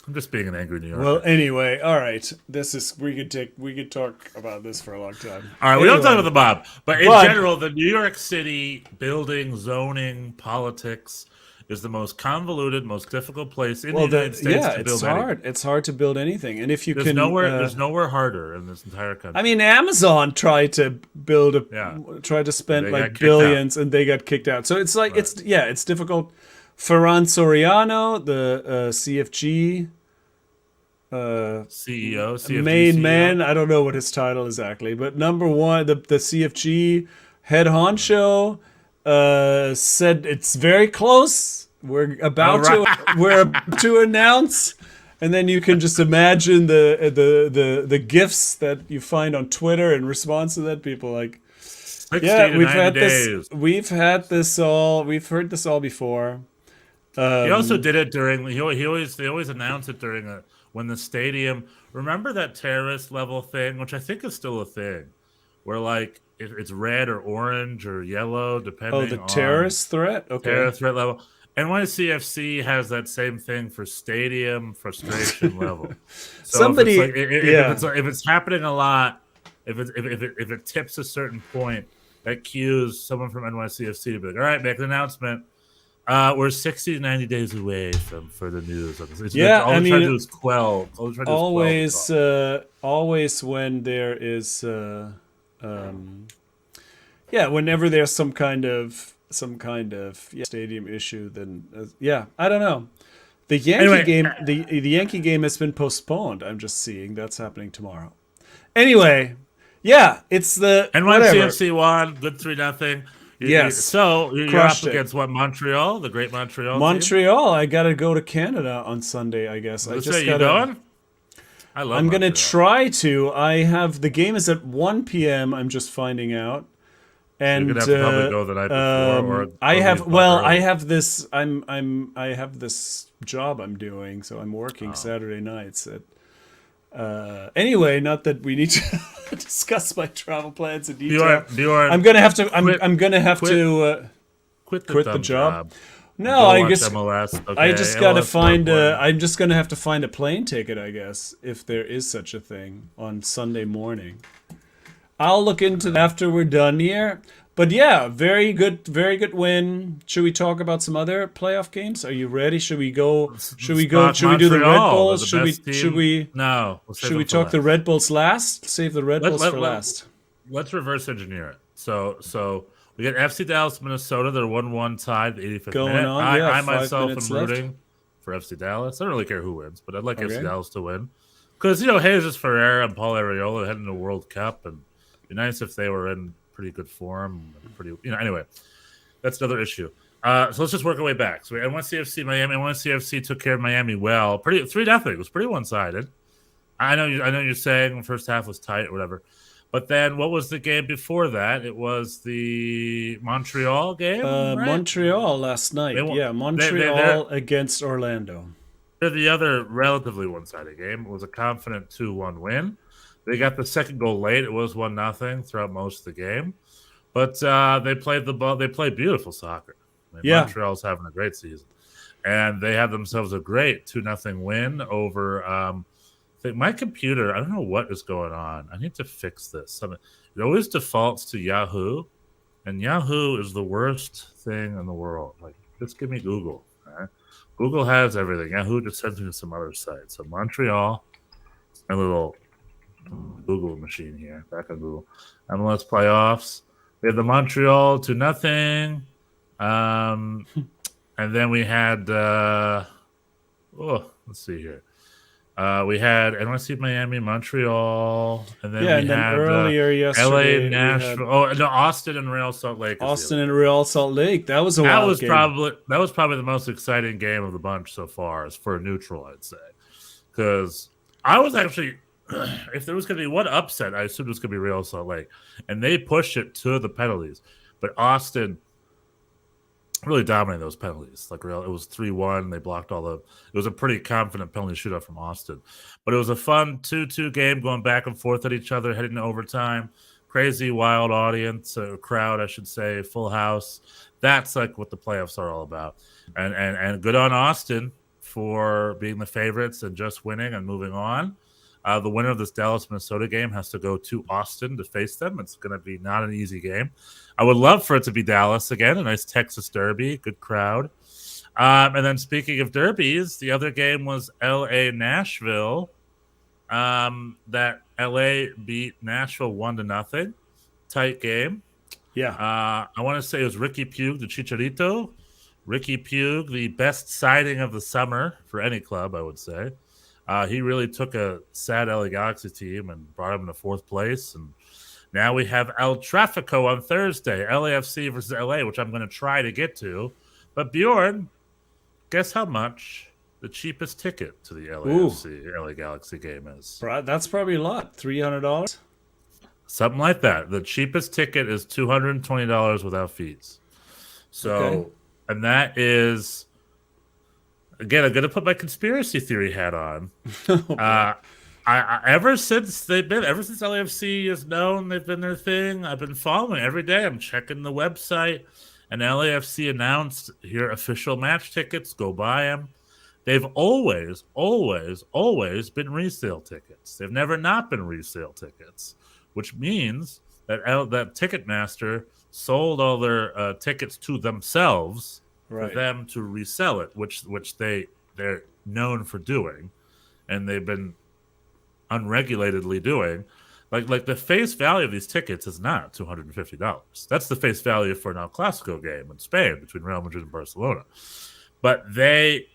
[SPEAKER 4] I'm just being an angry New Yorker.
[SPEAKER 5] Well, anyway, all right. We could talk about this for a long time.
[SPEAKER 4] All right, we don't talk about the mob, but in general, the New York City building, zoning, politics is the most convoluted, most difficult place in the United States to build anything.
[SPEAKER 5] It's hard to build anything, and if you
[SPEAKER 4] there's nowhere harder in this entire country.
[SPEAKER 5] I mean, Amazon tried to tried to spend like billions, and they got kicked out. So it's like it's difficult. Ferran Soriano, the CFG
[SPEAKER 4] CEO, CFG
[SPEAKER 5] main
[SPEAKER 4] CEO.
[SPEAKER 5] man. I don't know what his title exactly, but number one, the CFG head honcho said it's very close. We're about to announce, and then you can just imagine the gifs that you find on Twitter in response to that. People like, yeah, we've heard this all before.
[SPEAKER 4] He also did it during. They always announce it during when the stadium. Remember that terrorist level thing, which I think is still a thing, where like it's red or orange or yellow depending.
[SPEAKER 5] Oh, the terrorist threat. Okay,
[SPEAKER 4] terrorist threat level. NYCFC has that same thing for stadium frustration level. So if it's happening a lot, if it tips a certain point, that cues someone from NYCFC to be like, all right, make an announcement. We're 60 to 90 days away from further news. All they're trying to do is quell.
[SPEAKER 5] Always when there is, whenever there's some kind of stadium issue, then I don't know. The Yankee game, the Yankee game has been postponed. I'm just seeing that's happening tomorrow. Anyway, it's the
[SPEAKER 4] NYCFC won, good 3-0.
[SPEAKER 5] Yes.
[SPEAKER 4] So you're up against what? Montreal, the great Montreal.
[SPEAKER 5] Montreal. Team? I got to go to Canada on Sunday. I guess.
[SPEAKER 4] You going? I love.
[SPEAKER 5] I'm gonna try to. I have the game is at 1 p.m. I'm just finding out, and
[SPEAKER 4] you're gonna have to probably go the night before. Or
[SPEAKER 5] I have. Well, I have this. I have this job I'm doing, so I'm working Saturday nights at. Anyway, not that we need to discuss my travel plans in detail. I'm gonna have to. I'm gonna have to
[SPEAKER 4] quit
[SPEAKER 5] the job. No, I guess I just gotta find. I'm just gonna have to find a plane ticket, I guess, if there is such a thing on Sunday morning. I'll look into that after we're done here. But yeah, very good win. Should we talk about some other playoff games? Are you ready? Should we go? Should we do the Red Bulls? Should we?
[SPEAKER 4] No.
[SPEAKER 5] Should we talk the Red Bulls last? Save the Red Bulls for last.
[SPEAKER 4] Let's reverse engineer it. So we got FC Dallas, Minnesota. They're 1-1 tied, 85th minute. I myself am rooting for FC Dallas. I don't really care who wins, but I'd like FC Dallas to win. Because, Jesus Ferreira and Paul Arriola heading to the World Cup, and it'd be nice if they were in pretty good form. Anyway, that's another issue. So let's just work our way back. So we had NYCFC Miami. NYCFC took care of Miami well. 3-0. It was pretty one-sided. I know you're saying the first half was tight or whatever. But then what was the game before that? It was the Montreal game, right?
[SPEAKER 5] Montreal last night. Montreal against Orlando.
[SPEAKER 4] The other relatively one-sided game. It was a confident 2-1 win. They got the second goal late. It was 1-0 throughout most of the game. But they played the ball. They played beautiful soccer. Montreal's having a great season. And they had themselves a great 2-0 win over my computer. I don't know what is going on. I need to fix this. It always defaults to Yahoo. And Yahoo is the worst thing in the world. Like, just give me Google. All right? Google has everything. Yahoo just sends me to some other site. So Montreal, a little Google machine here, back on Google. MLS playoffs. We had the Montreal 2-0. And then we had let's see here. We had NYC Miami, Montreal, and then we had
[SPEAKER 5] earlier yesterday,
[SPEAKER 4] LA, Nashville. Austin and Real Salt Lake.
[SPEAKER 5] Austin and Real Salt Lake. That was a wild game.
[SPEAKER 4] That was probably the most exciting game of the bunch so far, as for a neutral, I'd say. Because I was actually, if there was going to be one upset, I assumed it was going to be Real Salt Lake, and they pushed it to the penalties. But Austin really dominated those penalties. It was 3-1. They blocked it was a pretty confident penalty shootout from Austin. But it was a fun 2-2 game going back and forth at each other, heading to overtime. Crazy, wild audience, crowd, I should say, full house. That's like what the playoffs are all about. And good on Austin for being the favorites and just winning and moving on. The winner of this Dallas-Minnesota game has to go to Austin to face them. It's going to be not an easy game. I would love for it to be Dallas again, a nice Texas derby, good crowd. And then speaking of derbies, the other game was LA-Nashville. That LA beat Nashville 1-0. Tight game.
[SPEAKER 5] Yeah.
[SPEAKER 4] I want to say it was Ricky Pugh, the Chicharito. Ricky Pugh, the best signing of the summer for any club, I would say. He really took a sad LA Galaxy team and brought them to fourth place. And now we have El Trafico on Thursday, LAFC versus LA, which I'm going to try to get to. But Bjorn, guess how much the cheapest ticket to the LA Galaxy game is?
[SPEAKER 5] That's probably a lot. $300?
[SPEAKER 4] Something like that. The cheapest ticket is $220 without fees. So, and that is... Again, I'm going to put my conspiracy theory hat on. Ever since LAFC is known, they've been their thing. I've been following every day. I'm checking the website, and LAFC announced here official match tickets. Go buy them. They've always been resale tickets. They've never not been resale tickets, which means that Ticketmaster sold all their tickets to themselves. For them to resell it, which they're known for doing, and they've been unregulatedly doing. Like the face value of these tickets is not $250. That's the face value for an El Clasico game in Spain between Real Madrid and Barcelona. But the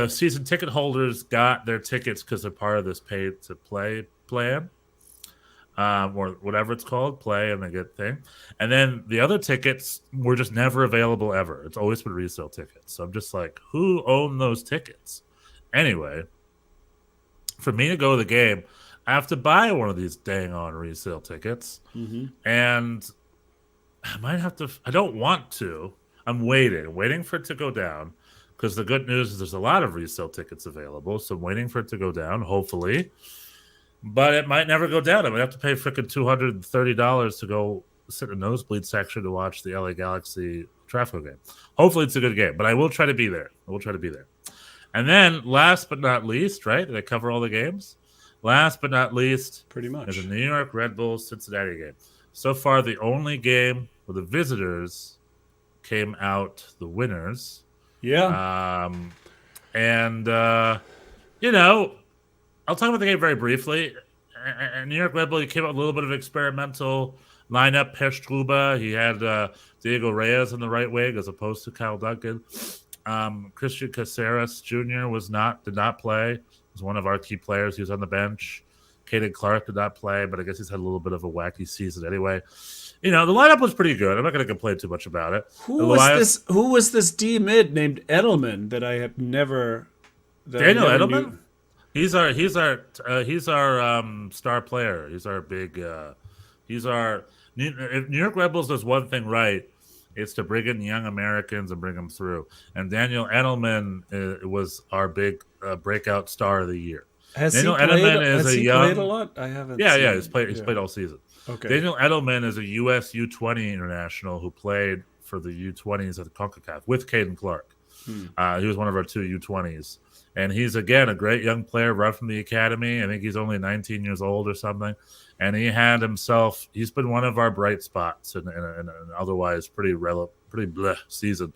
[SPEAKER 4] season ticket holders got their tickets because they're part of this pay-to-play plan. Or whatever it's called, play and they get thing. And then the other tickets were just never available ever. It's always been resale tickets. So I'm just like, who owned those tickets? Anyway, for me to go to the game, I have to buy one of these dang on resale tickets. Mm-hmm. And I might have to, I don't want to. I'm waiting for it to go down. Because the good news is there's a lot of resale tickets available. So I'm waiting for it to go down, hopefully. But it might never go down. I might have to pay freaking $230 to go sit in the nosebleed section to watch the LA Galaxy Trafico game. Hopefully it's a good game, but I will try to be there. And then last but not least, right? Did I cover all the games? Last but not least,
[SPEAKER 5] pretty much,
[SPEAKER 4] is the New York Red Bulls Cincinnati game. So far, the only game where the visitors came out the winners.
[SPEAKER 5] Yeah.
[SPEAKER 4] I'll talk about the game very briefly. New York Red Bull, he came up with a little bit of experimental lineup. Pestruba, he had Diego Reyes in the right wing as opposed to Kyle Duncan. Christian Caceres Jr. did not play. was one of our key players. He was on the bench. Caden Clark did not play, but I guess he's had a little bit of a wacky season anyway. The lineup was pretty good. I'm not going to complain too much about it.
[SPEAKER 5] Who was this D mid named Edelman that I have never?
[SPEAKER 4] Daniel Edelman. He's our star player. He's our big. If New York Rebels does one thing right, it's to bring in young Americans and bring them through. And Daniel Edelman was our big breakout star of the year.
[SPEAKER 5] Has
[SPEAKER 4] Daniel
[SPEAKER 5] he played,
[SPEAKER 4] Edelman is
[SPEAKER 5] has
[SPEAKER 4] a
[SPEAKER 5] he
[SPEAKER 4] young.
[SPEAKER 5] played a lot? I haven't.
[SPEAKER 4] Yeah. He's played all season.
[SPEAKER 5] Okay.
[SPEAKER 4] Daniel Edelman is a U.S. U20 international who played for the U20s at the CONCACAF with Caden Clark. He was one of our two U20s. And he's, again, a great young player right from the academy. I think he's only 19 years old or something. And he's been one of our bright spots in an otherwise pretty bleh season.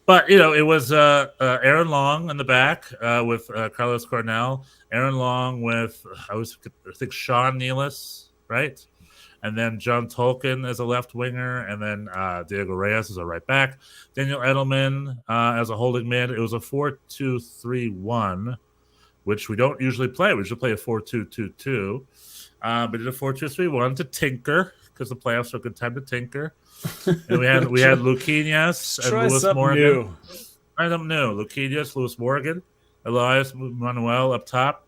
[SPEAKER 4] But, it was Aaron Long in the back with Carlos Cornell. Aaron Long with, I think, Sean Nealis, right? And then John Tolkien as a left winger. And then Diego Reyes as a right back. Daniel Edelman as a holding mid. It was a 4-2-3-1, which we don't usually play. We usually play a 4-2-2-2. But did a 4-2-3-1 to tinker, because the playoffs are a good time to tinker. And we had Luquinhas and Lewis Morgan. Try something new. Luquinhas, Lewis Morgan, Elias Manuel up top,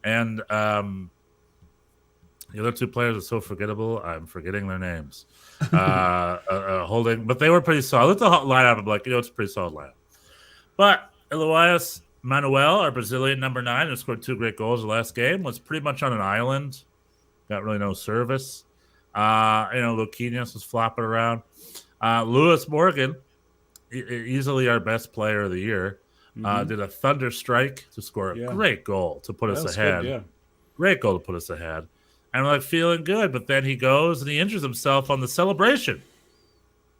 [SPEAKER 4] and the other two players are so forgettable. I'm forgetting their names. Holding, but they were pretty solid. The lineup, I'm like, it's a pretty solid lineup. But Elias Manuel, our Brazilian number 9, who scored 2 great goals the last game, was pretty much on an island. Got really no service. Luquinhas was flopping around. Lewis Morgan, easily our best player of the year, did a thunder strike to score a great goal to put us ahead. Good, Great goal to put us ahead. And we're like feeling good, but then he goes and he injures himself on the celebration.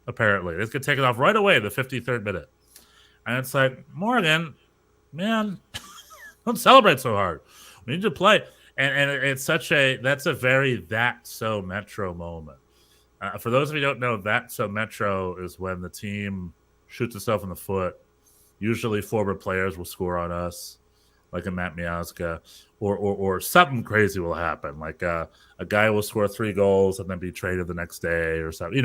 [SPEAKER 4] Apparently, it's gonna take it off right away in the 53rd minute. And it's like, Morgan, man, don't celebrate so hard. We need to play. And it's that's a very That So Metro moment. For those of you who don't know, That So Metro is when the team shoots itself in the foot. Usually forward players will score on us, like a Matt Miazga, or something crazy will happen. Like a guy will score 3 goals and then be traded the next day or something.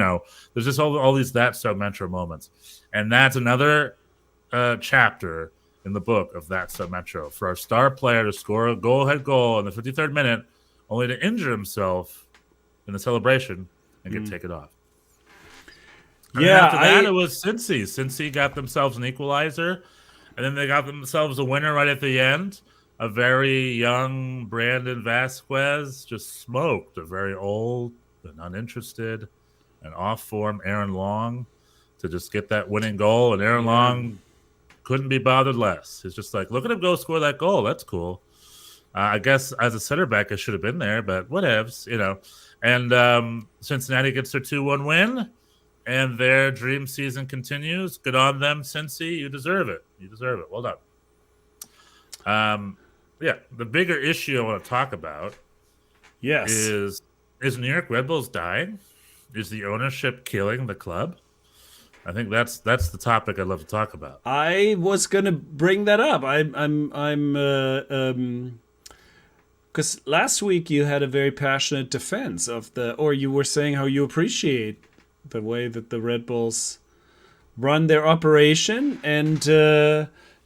[SPEAKER 4] There's just all these That So Metro moments. And that's another chapter in the book of That So Metro, for our star player to score a goal-ahead goal in the 53rd minute, only to injure himself in the celebration and get taken off. And after that, it was Cincy. Cincy got themselves an equalizer, and then they got themselves a winner right at the end. A very young Brandon Vasquez just smoked a very old and uninterested and off-form Aaron Long to just get that winning goal, and Aaron Long couldn't be bothered less. It's just like, look at him go score that goal. That's cool. I guess as a center back, I should have been there, but whatevs, And Cincinnati gets their 2-1 win, and their dream season continues. Good on them, Cincy. You deserve it. Well done. The bigger issue I want to talk about is New York Red Bulls dying? Is the ownership killing the club? I think that's the topic I'd love to talk about.
[SPEAKER 5] I was gonna bring that up. Because last week you had a very passionate defense of or you were saying how you appreciate the way that the Red Bulls run their operation, and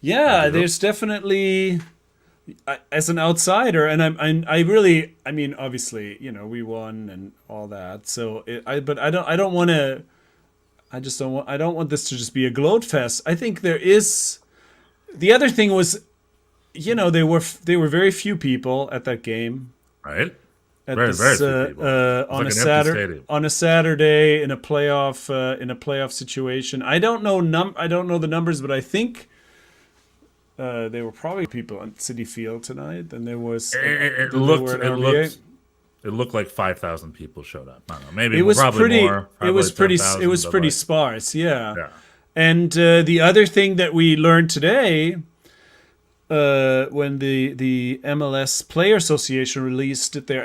[SPEAKER 5] there's definitely, as an outsider, and I really, obviously, we won and all that. So I don't want this to just be a gloat fest. I think there is. The other thing was, there were very few people at that game.
[SPEAKER 4] Right.
[SPEAKER 5] Very few people. On a Saturday in a playoff situation. I don't know the numbers, but I think there were probably people on Citi Field tonight, and there was.
[SPEAKER 4] It looked like 5,000 people showed up. I don't know. Maybe
[SPEAKER 5] it was
[SPEAKER 4] probably
[SPEAKER 5] pretty.
[SPEAKER 4] More,
[SPEAKER 5] it was pretty.
[SPEAKER 4] 10,000,
[SPEAKER 5] it was pretty sparse. Yeah. And the other thing that we learned today, when the MLS Player Association released their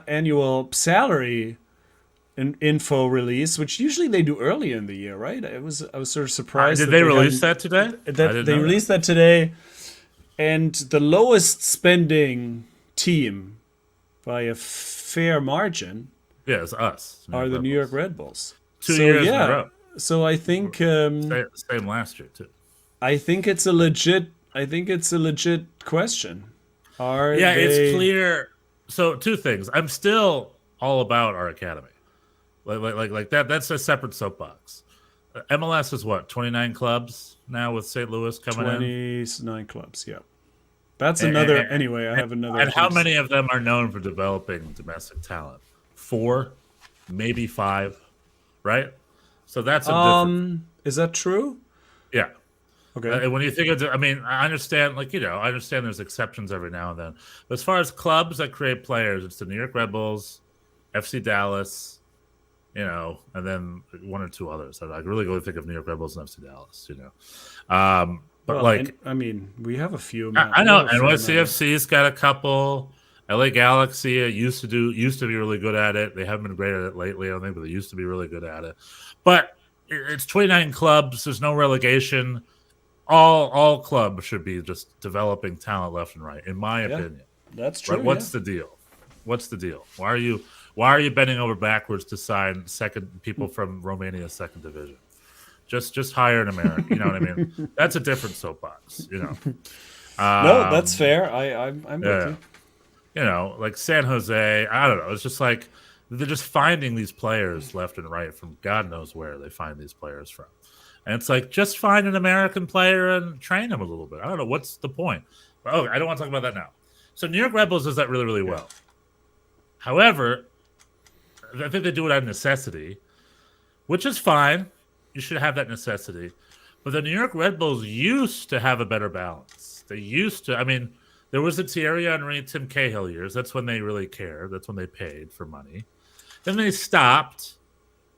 [SPEAKER 5] annual salary info release, which usually they do early in the year, right? I was sort of surprised.
[SPEAKER 4] Did they release that today?
[SPEAKER 5] They released that today. And the lowest spending team by a fair margin
[SPEAKER 4] Yeah, it's us.
[SPEAKER 5] are the New York Red Bulls.
[SPEAKER 4] 2 years in a row.
[SPEAKER 5] So I think
[SPEAKER 4] Same last year too.
[SPEAKER 5] I think it's a legit question.
[SPEAKER 4] It's clear. So two things. I'm still all about our academy. Like that. That's a separate soapbox. MLS is what, 29 clubs now with St. Louis coming
[SPEAKER 5] 29 clubs. Yeah, that's another. Anyway, I have another.
[SPEAKER 4] And how many of them are known for developing domestic talent? 4, maybe 5, right? So that's a difference.
[SPEAKER 5] Is that true?
[SPEAKER 4] Yeah.
[SPEAKER 5] Okay.
[SPEAKER 4] And when you think of, I mean, I understand, I understand there's exceptions every now and then. But as far as clubs that create players, it's the New York Red Bulls, FC Dallas, and then 1 or 2 others. I really go think of New York Red Bulls and FC Dallas,
[SPEAKER 5] we have a few.
[SPEAKER 4] I know NYCFC's got a couple. LA Galaxy used to be really good at it. They haven't been great at it lately, I don't think, but they used to be really good at it. But it's 29 clubs. There's no relegation. All clubs should be just developing talent left and right, in my opinion.
[SPEAKER 5] That's true.
[SPEAKER 4] Right? What's the deal? Why are you bending over backwards to sign people from Romania's second division? Just hire an American. You know what I mean? That's a different soapbox.
[SPEAKER 5] No, that's fair. I'm with you.
[SPEAKER 4] Like San Jose. I don't know. It's just like they're just finding these players left and right from God knows where they find these players from. And it's like, just find an American player and train him a little bit. I don't know. What's the point? But, I don't want to talk about that now. So New York Red Bulls does that really, really well. However, I think they do it out of necessity, which is fine. You should have that necessity. But the New York Red Bulls used to have a better balance. They used to. I mean, there was the Thierry Henry, Tim Cahill years. That's when they really cared. That's when they paid for money. Then they stopped.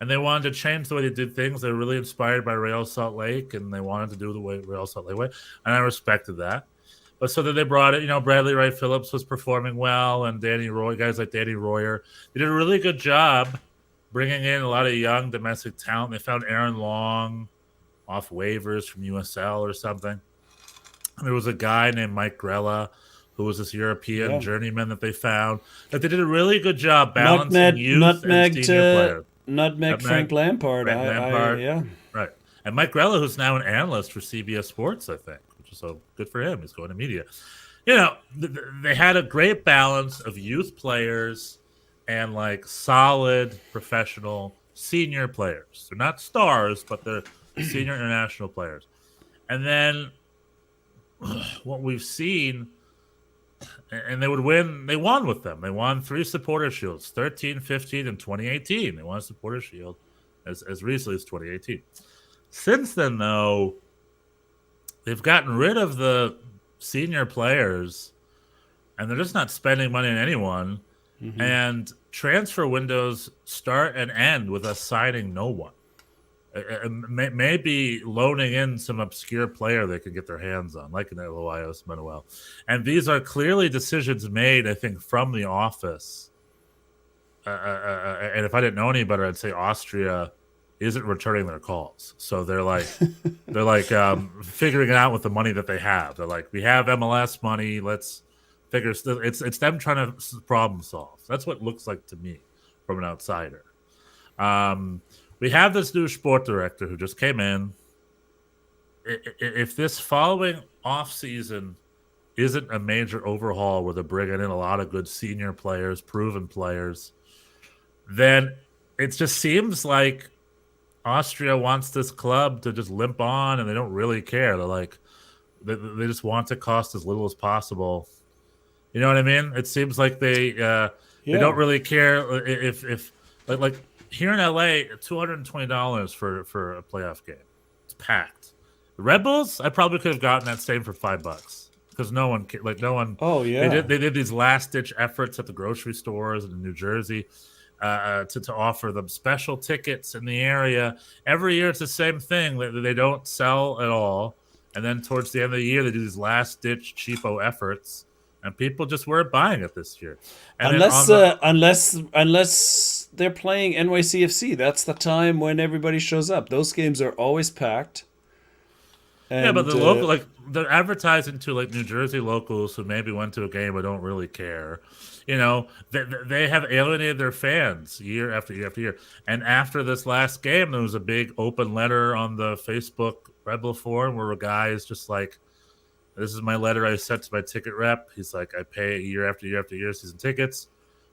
[SPEAKER 4] And they wanted to change the way they did things. They were really inspired by Real Salt Lake, and they wanted to do the way Real Salt Lake way. And I respected that. But so then they brought it, Bradley Wright Phillips was performing well, and guys like Danny Royer. They did a really good job bringing in a lot of young domestic talent. They found Aaron Long off waivers from USL or something. And there was a guy named Mike Grella, who was this European journeyman that they found. That they did a really good job balancing youth and senior players.
[SPEAKER 5] Nutmeg Frank Lampard.
[SPEAKER 4] Right. And Mike Grella, who's now an analyst for CBS Sports, I think, which is so good for him. He's going to media. They had a great balance of youth players and like solid professional senior players. They're not stars, but they're senior international players. And then what we've seen, and they would win. They won with them. They won 3 Supporter Shields, 13, 15, and 2018. They won a Supporter Shield as recently as 2018. Since then, though, they've gotten rid of the senior players, and they're just not spending money on anyone. Mm-hmm. And transfer windows start and end with us signing no one. Maybe loaning in some obscure player they could get their hands on, like an Eloios Manuel. And these are clearly decisions made, I think, from the office. And if I didn't know any better, I'd say Austria isn't returning their calls. So they're like figuring it out with the money that they have. They're like, we have MLS money. Let's figure. It's them trying to problem solve. That's what it looks like to me from an outsider. We have this new sport director who just came in. If this following offseason isn't a major overhaul where they're bringing in a lot of good senior players, proven players, then it just seems like Austria wants this club to just limp on, and they don't really care. They're like, they just want to cost as little as possible. You know what I mean? It seems like they don't really care if like here in LA, $220 for a playoff game. It's packed. The Red Bulls, I probably could have gotten that same for $5 because no one. Oh yeah, they did these last ditch efforts at the grocery stores in New Jersey to offer them special tickets in the area. Every year, it's the same thing. They don't sell at all, and then towards the end of the year, they do these last ditch cheapo efforts. And people just weren't buying it this year. And
[SPEAKER 5] unless they're playing NYCFC, that's the time when everybody shows up. Those games are always packed.
[SPEAKER 4] Yeah, but
[SPEAKER 5] And
[SPEAKER 4] the local, like, they're advertising to like New Jersey locals who maybe went to a game but don't really care. You know, they have alienated their fans year after year after year. And after this last game, there was a big open letter on the Facebook Rebel forum where a guy is just like, "This is my letter I sent to my ticket rep." He's like, "I pay year after year after year season tickets,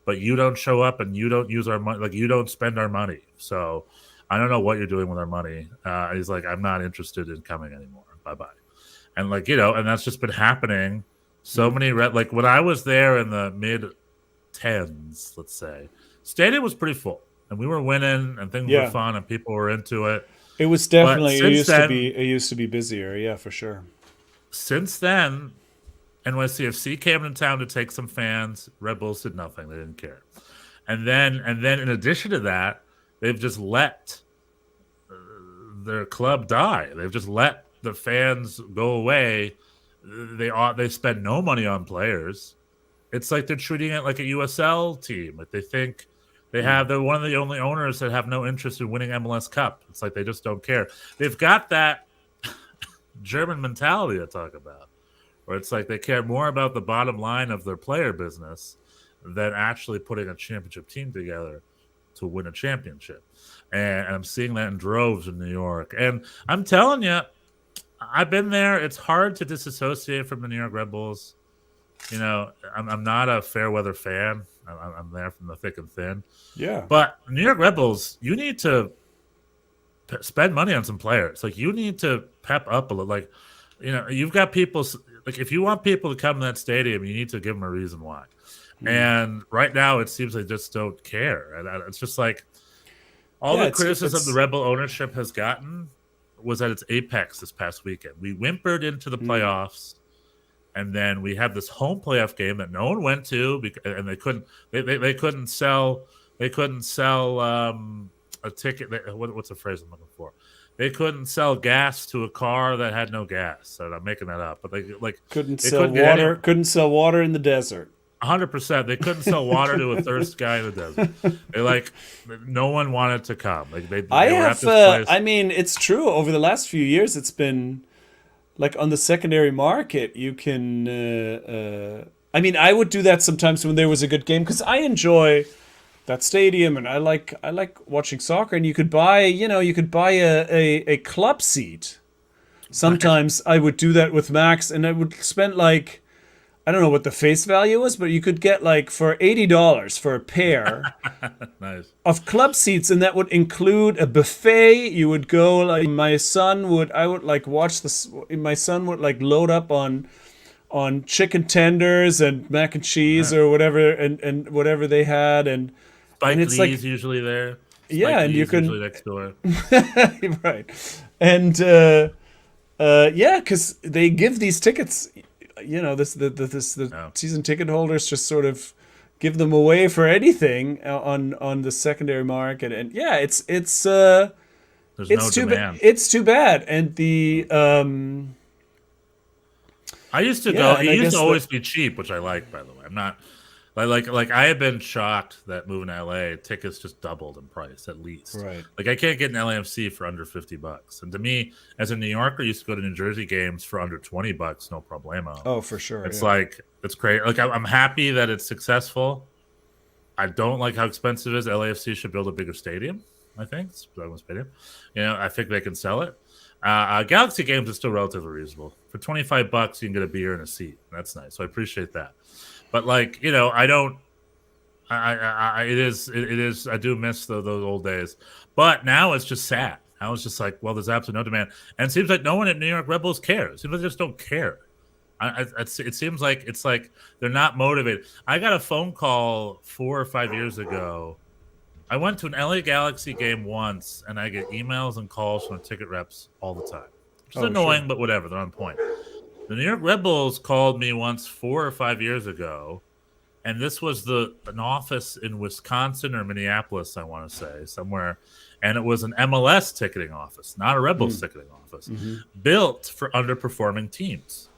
[SPEAKER 4] but you don't show up and you don't use our money, like you don't spend our money. So I don't know what you're doing with our money." He's like, "I'm not interested in coming anymore. Bye bye." And like, you know, and that's just been happening. So many like when I was there in the mid tens, let's say, stadium was pretty full, and we were winning, and things were fun, and people were into it.
[SPEAKER 5] it was definitely it used to be busier. Yeah, for sure.
[SPEAKER 4] Since then, NYCFC came in town to take some fans. Red Bulls did nothing; they didn't care. And then in addition to that, they've just let their club die. They've just let the fans go away. They spend no money on players. It's like they're treating it like a USL team. Like they think they're one of the only owners that have no interest in winning MLS Cup. It's like they just don't care. They've got that German mentality I talk about, where it's like they care more about the bottom line of their player business than actually putting a championship team together to win a championship. And I'm seeing that in droves in New York. And I'm telling you, I've been there. It's hard to disassociate from the New York Red Bulls. You know, I'm not a fair weather fan. I'm there from the thick and thin.
[SPEAKER 5] Yeah.
[SPEAKER 4] But New York Red Bulls, you need to spend money on some players. Like, you need to pep up a little. Like, you know, you've got people. Like, if you want people to come to that stadium, you need to give them a reason why. And right now, it seems they just don't care. And it's just like all the criticism the Red Bull ownership has gotten was at its apex this past weekend. We whimpered into the playoffs, and then we had this home playoff game that no one went to, and they couldn't sell a ticket. What's the phrase I'm looking for? They couldn't sell gas to a car that had no gas. And I'm making that up, but they
[SPEAKER 5] couldn't sell water. Couldn't sell water in the desert.
[SPEAKER 4] 100%. They couldn't sell water to a thirst guy in the desert. No one wanted to come.
[SPEAKER 5] I mean, it's true. Over the last few years, it's been like on the secondary market. You can. I mean, I would do that sometimes when there was a good game because I enjoy that stadium and I like watching soccer. And you could buy, a club seat. Sometimes I would do that with Max, and I would spend like, I don't know what the face value was, but you could get like for $80 for a pair
[SPEAKER 4] nice.
[SPEAKER 5] of club seats, and that would include a buffet. You would go like my son would load up on chicken tenders and mac and cheese or whatever and whatever they had, and
[SPEAKER 4] it's like usually there.
[SPEAKER 5] And you can
[SPEAKER 4] usually next door.
[SPEAKER 5] right, and because they give these tickets. You know, the season ticket holders just sort of give them away for anything on the secondary market, and it's
[SPEAKER 4] no demand.
[SPEAKER 5] It's too bad, and the
[SPEAKER 4] I used to go. It used to always be cheap, which I like. By the way, I'm not like I have been shocked that moving to LA, tickets just doubled in price at least.
[SPEAKER 5] Right.
[SPEAKER 4] Like I can't get an LAFC for under $50, and to me, as a New Yorker, I used to go to New Jersey games for under $20, no problemo.
[SPEAKER 5] Oh, for sure.
[SPEAKER 4] It's like it's great. Like I'm happy that it's successful. I don't like how expensive it is. LAFC should build a bigger stadium. I think stadium. You know, I think they can sell it. Galaxy games is still relatively reasonable. For $25, you can get a beer and a seat. That's nice. So I appreciate that. But like, you know, I don't. I do miss those old days. But now it's just sad. Now it's just like, well, there's absolutely no demand, and it seems like no one at New York Red Bulls cares. It seems like they just don't care. It seems like it's like they're not motivated. I got a phone call 4 or 5 years ago. I went to an LA Galaxy game once, and I get emails and calls from the ticket reps all the time, which is annoying, but whatever. They're on point. The New York Red Bulls called me once 4 or 5 years ago, and this was an office in Wisconsin or Minneapolis, I want to say, somewhere, and it was an MLS ticketing office, not a Red Bulls ticketing office, built for underperforming teams.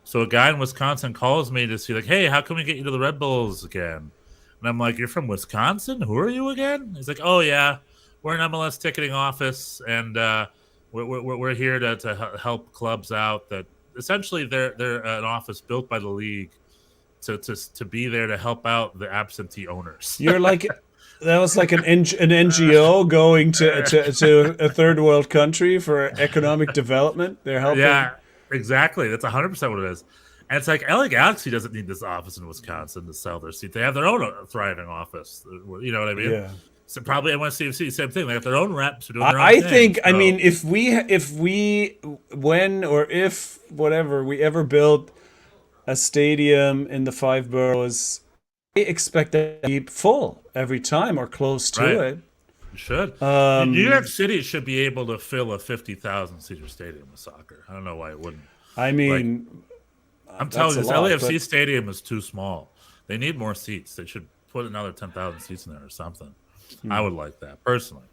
[SPEAKER 4] So a guy in Wisconsin calls me to see, like, hey, how can we get you to the Red Bulls again? And I'm like, you're from Wisconsin? Who are you again? He's like, oh, yeah, we're an MLS ticketing office, and We're here to help clubs out. That essentially they're an office built by the league to be there to help out the absentee owners.
[SPEAKER 5] You're like that was like an NGO going to a third world country for economic development. They're helping.
[SPEAKER 4] Yeah, exactly. That's 100% what it is. And it's like LA Galaxy doesn't need this office in Wisconsin to sell their seats. They have their own thriving office. You know what I mean?
[SPEAKER 5] Yeah.
[SPEAKER 4] So probably NYCFC, same thing. They have their own reps doing their own
[SPEAKER 5] I
[SPEAKER 4] thing.
[SPEAKER 5] think.
[SPEAKER 4] So,
[SPEAKER 5] I mean, if whatever we ever build a stadium in the 5 boroughs, I expect that to be full every time or close to it.
[SPEAKER 4] You should. New York City should be able to fill a 50,000 seater stadium with soccer. I don't know why it wouldn't.
[SPEAKER 5] I mean,
[SPEAKER 4] I'm telling you, this LAFC stadium is too small. They need more seats. They should put another 10,000 seats in there or something. I would like that personally.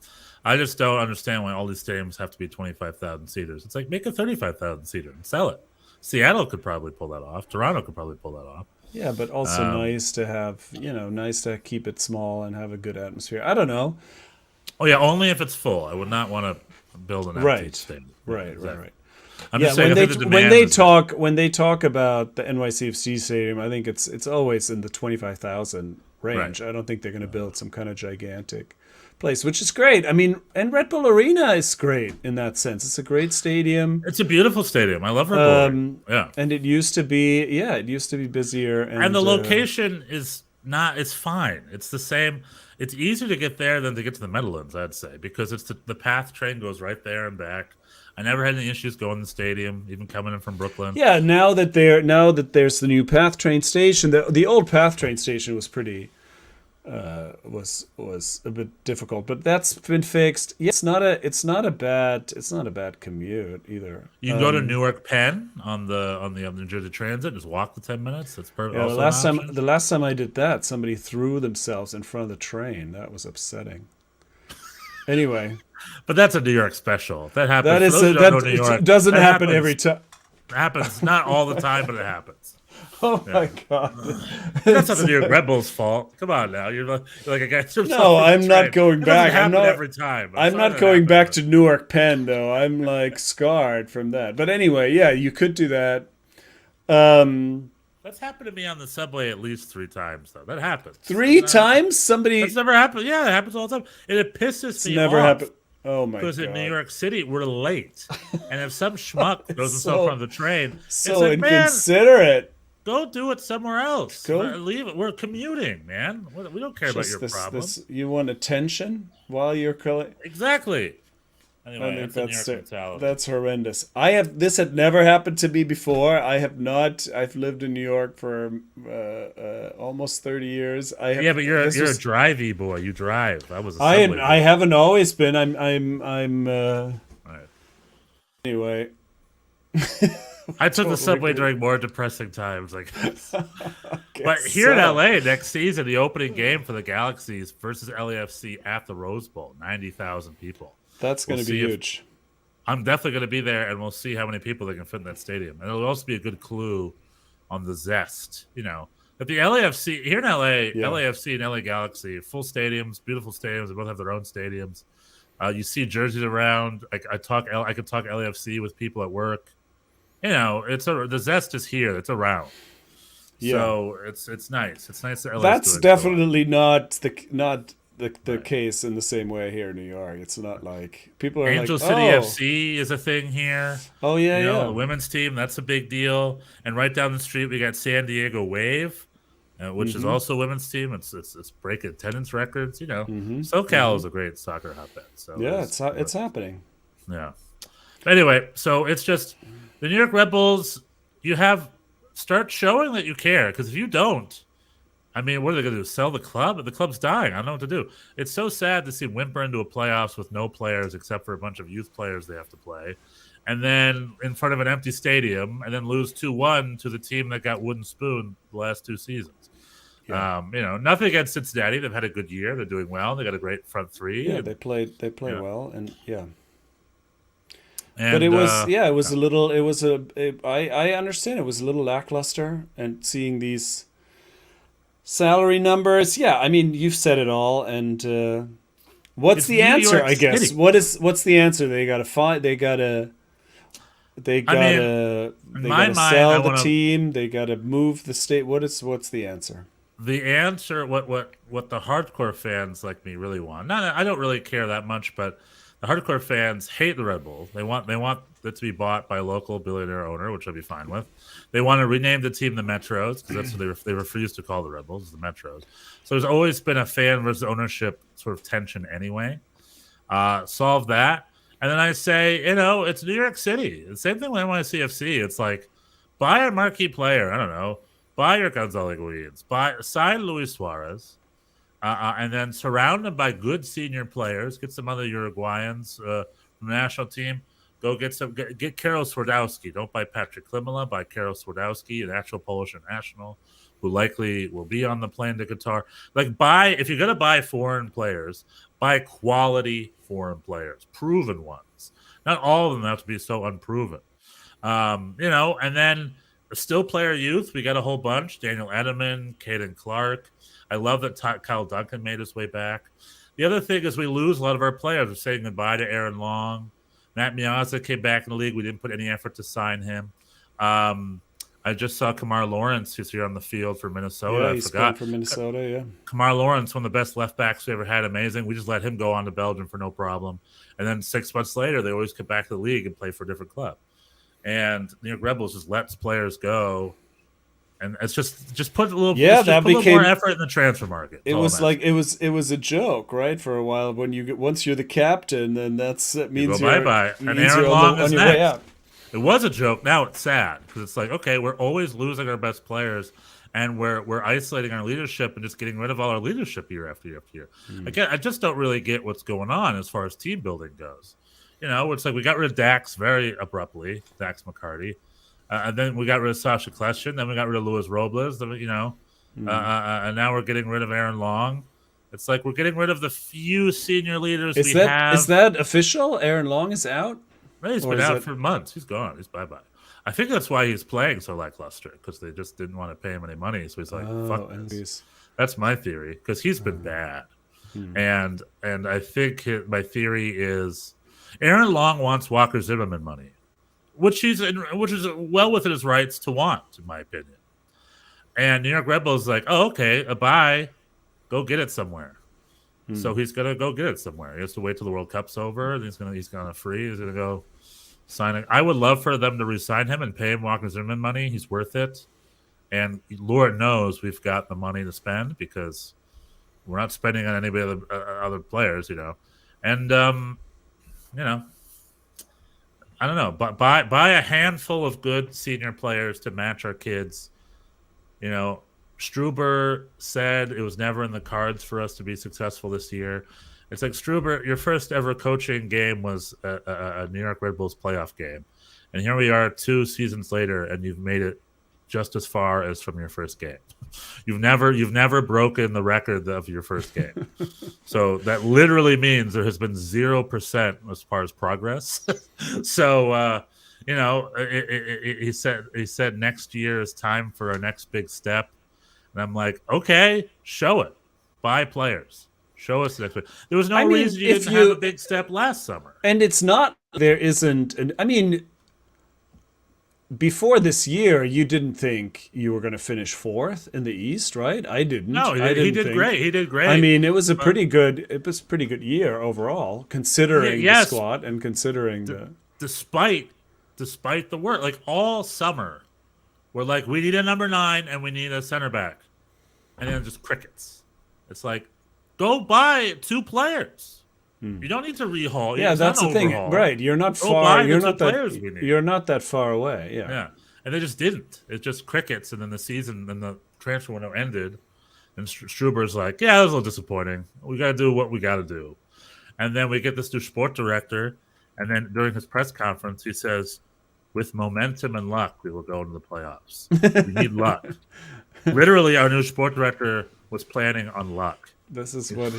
[SPEAKER 4] I just don't understand why all these stadiums have to be 25,000 seaters. It's like make a 35,000 seater and sell it. Seattle could probably pull that off. Toronto could probably pull that off.
[SPEAKER 5] Yeah, but also nice to have, nice to keep it small and have a good atmosphere. I don't know.
[SPEAKER 4] Oh yeah, only if it's full. I would not want to build an empty stadium.
[SPEAKER 5] Right.
[SPEAKER 4] I'm just saying when
[SPEAKER 5] they talk about the NYCFC stadium, I think it's always in the 25,000 range.
[SPEAKER 4] Right.
[SPEAKER 5] I don't think they're going to build some kind of gigantic place, which is great. I mean, and Red Bull Arena is great in that sense. It's a great stadium.
[SPEAKER 4] It's a beautiful stadium. I love Red Bull Arena. Yeah.
[SPEAKER 5] And it used to be busier.
[SPEAKER 4] And the location is not, it's fine. It's the same. It's easier to get there than to get to the Meadowlands, I'd say, because it's the PATH train goes right there and back. I never had any issues going to the stadium, even coming in from Brooklyn.
[SPEAKER 5] Yeah, now that there's the new PATH train station, the old PATH train station was pretty was a bit difficult, but that's been fixed. Yeah, it's not a bad commute either.
[SPEAKER 4] You can go to Newark Penn on the New Jersey Transit, just walk the 10 minutes. That's perfect.
[SPEAKER 5] Yeah, the last time I did that, somebody threw themselves in front of the train. That was upsetting. Anyway.
[SPEAKER 4] But that's a New York special. That happens.
[SPEAKER 5] It doesn't happen every time.
[SPEAKER 4] It happens not all the time, but it happens.
[SPEAKER 5] Oh my God!
[SPEAKER 4] That's not the New York Red Bulls' fault. Come on now, you're like a guy.
[SPEAKER 5] No, I'm not going back.
[SPEAKER 4] I'm not every time.
[SPEAKER 5] I'm not going back to Newark Penn though. I'm like scarred from that. But anyway, yeah, you could do that.
[SPEAKER 4] That's happened to me on the subway at least 3 times, though. That happens.
[SPEAKER 5] 3 times? Somebody...
[SPEAKER 4] That's never happened. Yeah, it happens all the time. And it pisses me off.
[SPEAKER 5] Never happened. Oh, my God.
[SPEAKER 4] Because in New York City, we're late. And if some schmuck throws himself on the train,
[SPEAKER 5] so
[SPEAKER 4] it's like,
[SPEAKER 5] inconsiderate.
[SPEAKER 4] Man, go do it somewhere else. Leave it. We're commuting, man. We don't care about your problem.
[SPEAKER 5] You want attention while you're...
[SPEAKER 4] Exactly. Anyway,
[SPEAKER 5] that's horrendous. This had never happened to me before. I've lived in New York for almost 30 years. But
[SPEAKER 4] you're a drivey boy. You drive. I was.
[SPEAKER 5] I haven't always been. I'm.
[SPEAKER 4] Right.
[SPEAKER 5] Anyway.
[SPEAKER 4] I took the subway during more depressing times like this. But here in LA next season, the opening game for the Galaxies versus LAFC at the Rose Bowl, 90,000 people.
[SPEAKER 5] That's going to be huge.
[SPEAKER 4] I'm definitely going to be there, and we'll see how many people they can fit in that stadium. And it'll also be a good clue on the zest. That the LAFC here in LA, LAFC and LA Galaxy, full stadiums, beautiful stadiums. They both have their own stadiums. You see jerseys around. I could talk LAFC with people at work. The zest is here. It's around. Yeah. So it's nice. It's nice that LA.
[SPEAKER 5] That's definitely not the case in the same way here in New York. It's not like people are
[SPEAKER 4] Angel City FC is a thing here.
[SPEAKER 5] Oh yeah,
[SPEAKER 4] the women's team, that's a big deal. And right down the street we got San Diego Wave, which is also a women's team. It's breaking attendance records. SoCal is a great soccer hotbed. So
[SPEAKER 5] yeah, it's happening.
[SPEAKER 4] Yeah. Anyway, so it's just the New York Red Bulls. Start showing that you care, because if you don't, I mean, what are they going to do? Sell the club? The club's dying. I don't know what to do. It's so sad to see them whimper into a playoffs with no players except for a bunch of youth players they have to play, and then in front of an empty stadium, and then lose 2-1 to the team that got wooden spoon the last 2 seasons. Yeah. Nothing against Cincinnati. They've had a good year. They're doing well. They got a great front 3.
[SPEAKER 5] Yeah, they play well, and yeah. But it was I understand it was a little lackluster, and seeing these salary numbers. Yeah, I mean, you've said it all, and What's
[SPEAKER 4] It's
[SPEAKER 5] the
[SPEAKER 4] New
[SPEAKER 5] answer?
[SPEAKER 4] York
[SPEAKER 5] I guess.
[SPEAKER 4] City.
[SPEAKER 5] What's the answer? They gotta find. They gotta
[SPEAKER 4] In my mind,
[SPEAKER 5] sell the team. They gotta move the state. What's the answer?
[SPEAKER 4] the answer, what the hardcore fans like me really want. Not, I don't really care that much, but the hardcore fans hate the Red Bull. They want it to be bought by a local billionaire owner, which I'd be fine with. They want to rename the team the Metros because that's what they refuse to call the Red Bulls, the Metros. So there's always been a fan versus ownership sort of tension anyway. Solve that. And then I say, it's New York City. The same thing with NYCFC. It's like, buy a marquee player. I don't know. Buy your Gonzalo Higuaín. Sign Luis Suarez. And then surround them by good senior players. Get some other Uruguayans from the national team. Go get Karol Swardowski. Don't buy Patrick Klimala. Buy Karol Swardowski, an actual Polish international who likely will be on the plane to Qatar. Like, if you're going to buy foreign players, buy quality foreign players, proven ones. Not all of them have to be so unproven. And then still player youth. We got a whole bunch. Daniel Edelman, Caden Clark. I love that Kyle Duncan made his way back. The other thing is we lose a lot of our players. We're saying goodbye to Aaron Long. Matt Miazza came back in the league. We didn't put any effort to sign him. I just saw Kamar Lawrence, who's here on the field for Minnesota.
[SPEAKER 5] Yeah, he's gone for Minnesota, yeah.
[SPEAKER 4] Kamar Lawrence, one of the best left backs we ever had. Amazing. We just let him go on to Belgium for no problem. And then 6 months later, they always come back to the league and play for a different club. And New York Red Bulls just lets players go. And it's just put a little, put more effort in the transfer market.
[SPEAKER 5] It was like it was a joke, right? For a while, once you're the captain, then that means
[SPEAKER 4] you go bye-bye. And Aaron Long is
[SPEAKER 5] next. Way out.
[SPEAKER 4] It was a joke. Now it's sad because it's like, okay, we're always losing our best players, and we're isolating our leadership and just getting rid of all our leadership year after year after year. Again, I just don't really get what's going on as far as team building goes. It's like we got rid of Dax very abruptly, Dax McCarty. And then we got rid of Sasha Kleshin. Then we got rid of Luis Robles. And now we're getting rid of Aaron Long. It's like we're getting rid of the few senior leaders we have.
[SPEAKER 5] Is that official? Aaron Long is out?
[SPEAKER 4] He's been out for months. He's gone. He's bye-bye. I think that's why he's playing so lackluster, because they just didn't want to pay him any money. So he's like, fuck this. That's my theory, because he's been bad. And I think my theory is Aaron Long wants Walker Zimmerman money. Which is well within his rights to want, in my opinion. And New York Red Bulls is like, oh, okay, bye. Go get it somewhere. So he's gonna go get it somewhere. He has to wait till the World Cup's over. And he's gonna free. He's gonna go sign it. I would love for them to re-sign him and pay him Walker Zimmerman money. He's worth it. And Lord knows we've got the money to spend because we're not spending on any other players, And I don't know, but buy a handful of good senior players to match our kids. Struber said it was never in the cards for us to be successful this year. It's like, Struber, your first ever coaching game was a New York Red Bulls playoff game. And here we are 2 seasons later, and you've made it just as far as from your first game. You've never broken the record of your first game. So that literally means there has been 0% as far as progress. So he said next year is time for our next big step. And I'm like, okay, show it. Buy players. Show us the next big. There was no reason you didn't have a big step last summer.
[SPEAKER 5] And it's not, there isn't, before this year, you didn't think you were going to finish 4th in the East, right? I didn't.
[SPEAKER 4] No, he did great. He did great.
[SPEAKER 5] It was a pretty good year overall, considering the squad and considering
[SPEAKER 4] despite the work. Like all summer, we're like, we need a number 9 and we need a center back, and then just crickets. It's like, go buy 2 players. You don't need to rehaul.
[SPEAKER 5] Yeah, that's the thing, right? You're not far. You're not that far away.
[SPEAKER 4] Yeah. And they just didn't. It's just crickets, and then the season and the transfer window ended, and Struber's like, "Yeah, that was a little disappointing. We got to do what we got to do." And then we get this new sport director, and then during his press conference, he says, "With momentum and luck, we will go into the playoffs. We need luck." Literally, our new sport director was planning on luck.
[SPEAKER 5] This is what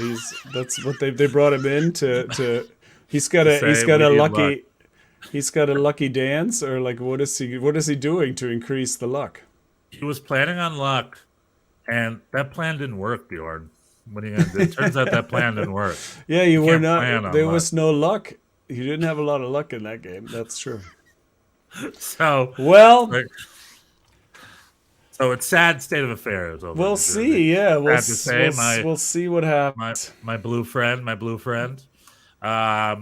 [SPEAKER 5] that's what they brought him in to he's got a lucky dance, or like what is he doing to increase the luck?
[SPEAKER 4] He was planning on luck, and that plan didn't work, Bjorn. What are you gonna do? It turns out that plan didn't work.
[SPEAKER 5] Yeah, you were
[SPEAKER 4] Can't
[SPEAKER 5] not.
[SPEAKER 4] plan on
[SPEAKER 5] There
[SPEAKER 4] luck.
[SPEAKER 5] was no luck. You didn't have a lot of luck in that game. That's true.
[SPEAKER 4] So
[SPEAKER 5] Well,
[SPEAKER 4] like, so it's sad state of affairs. Over
[SPEAKER 5] we'll
[SPEAKER 4] in New
[SPEAKER 5] see.
[SPEAKER 4] Jersey.
[SPEAKER 5] Yeah, we'll
[SPEAKER 4] Sad to say,
[SPEAKER 5] we'll see what happens.
[SPEAKER 4] my blue friend. I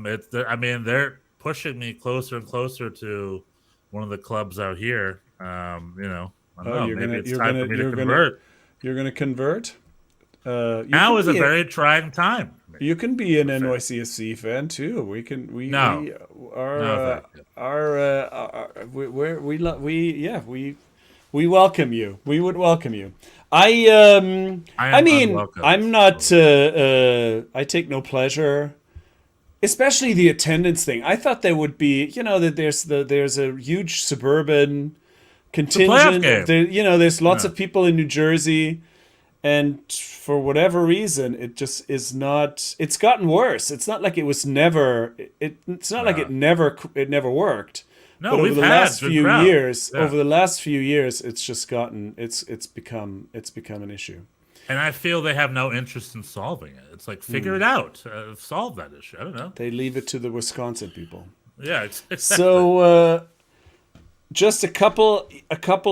[SPEAKER 4] mean, they're pushing me closer and closer to one of the clubs out here. I don't know. Maybe it's time for me to convert.
[SPEAKER 5] You're gonna convert.
[SPEAKER 4] Now is a very trying time.
[SPEAKER 5] You can be an NYCFC fan too. We can. We welcome you. We would welcome you. I'm not. I take no pleasure, especially the attendance thing. I thought there would be, that there's a huge suburban contingent. There's lots of people in New Jersey. And for whatever reason, it just is not. It's gotten worse. It's not like it was never. It's not like it never worked.
[SPEAKER 4] No,
[SPEAKER 5] but over the last few years, it's just gotten. It's become an issue.
[SPEAKER 4] And I feel they have no interest in solving it. It's like figure it out, solve that issue. I don't know.
[SPEAKER 5] They leave it to the Wisconsin people.
[SPEAKER 4] Yeah, exactly.
[SPEAKER 5] So. Just a couple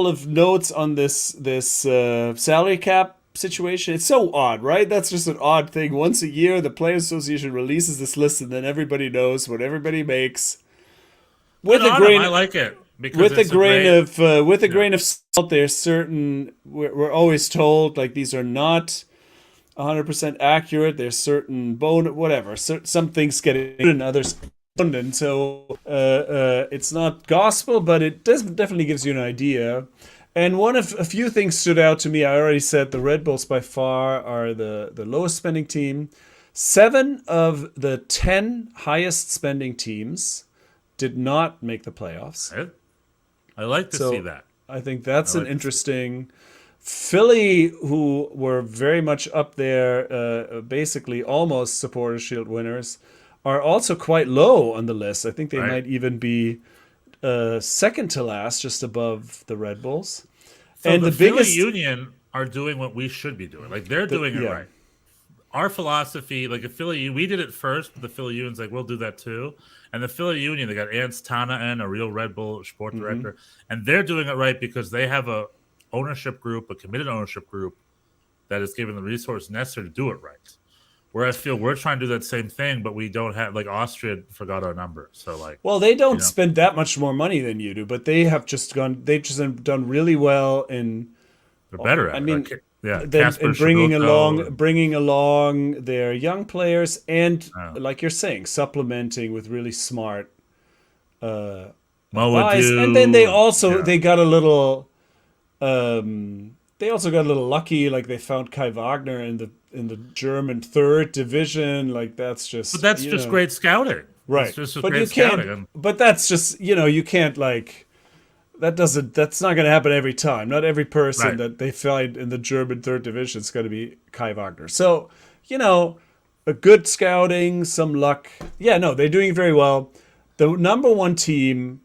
[SPEAKER 5] of notes on this salary cap situation. It's so odd, right? That's just an odd thing. Once a year, the Players Association releases this list, and then everybody knows what everybody makes. With a grain,
[SPEAKER 4] I like it
[SPEAKER 5] with a grain of salt. There's certain we're always told like these are not 100% accurate. There's certain whatever. Some things get in and others. And so it's not gospel, but it definitely gives you an idea. And a few things stood out to me. I already said the Red Bulls by far are the lowest spending team. 7 of the 10 highest spending teams did not make the playoffs.
[SPEAKER 4] I like to see that.
[SPEAKER 5] I think that's an interesting. Philly, who were very much up there, basically almost Supporters' Shield winners, are also quite low on the list. I think they might even be second to last, just above the Red Bulls.
[SPEAKER 4] So
[SPEAKER 5] and
[SPEAKER 4] the
[SPEAKER 5] Philly
[SPEAKER 4] biggest Union are doing what we should be doing. Like they're doing it right. Our philosophy, like we did it first, but the Philly Union's like, we'll do that too. And the Philly Union, they got Ernst Tanaen, a real Red Bull sport director, and they're doing it right because they have a committed ownership group that is given the resources necessary to do it right. Where I feel we're trying to do that same thing, but we don't have, like Austria forgot our number. So like,
[SPEAKER 5] well, they don't spend that much more money than you do, but they've just done really well in.
[SPEAKER 4] They're better at it.
[SPEAKER 5] In bringing along their young players and, like you're saying, supplementing with really smart advice. And then they also they got a little. They also got a little lucky, like they found Kai Wagner in the German 3rd division. Like that's just.
[SPEAKER 4] But that's just great scouting,
[SPEAKER 5] right?
[SPEAKER 4] It's just
[SPEAKER 5] but
[SPEAKER 4] great scouting.
[SPEAKER 5] But that's just you can't like. That's not going to happen every time. Not every person that they find in the German 3rd division is going to be Kai Wagner. So a good scouting, some luck. Yeah, no, they're doing very well. The number one team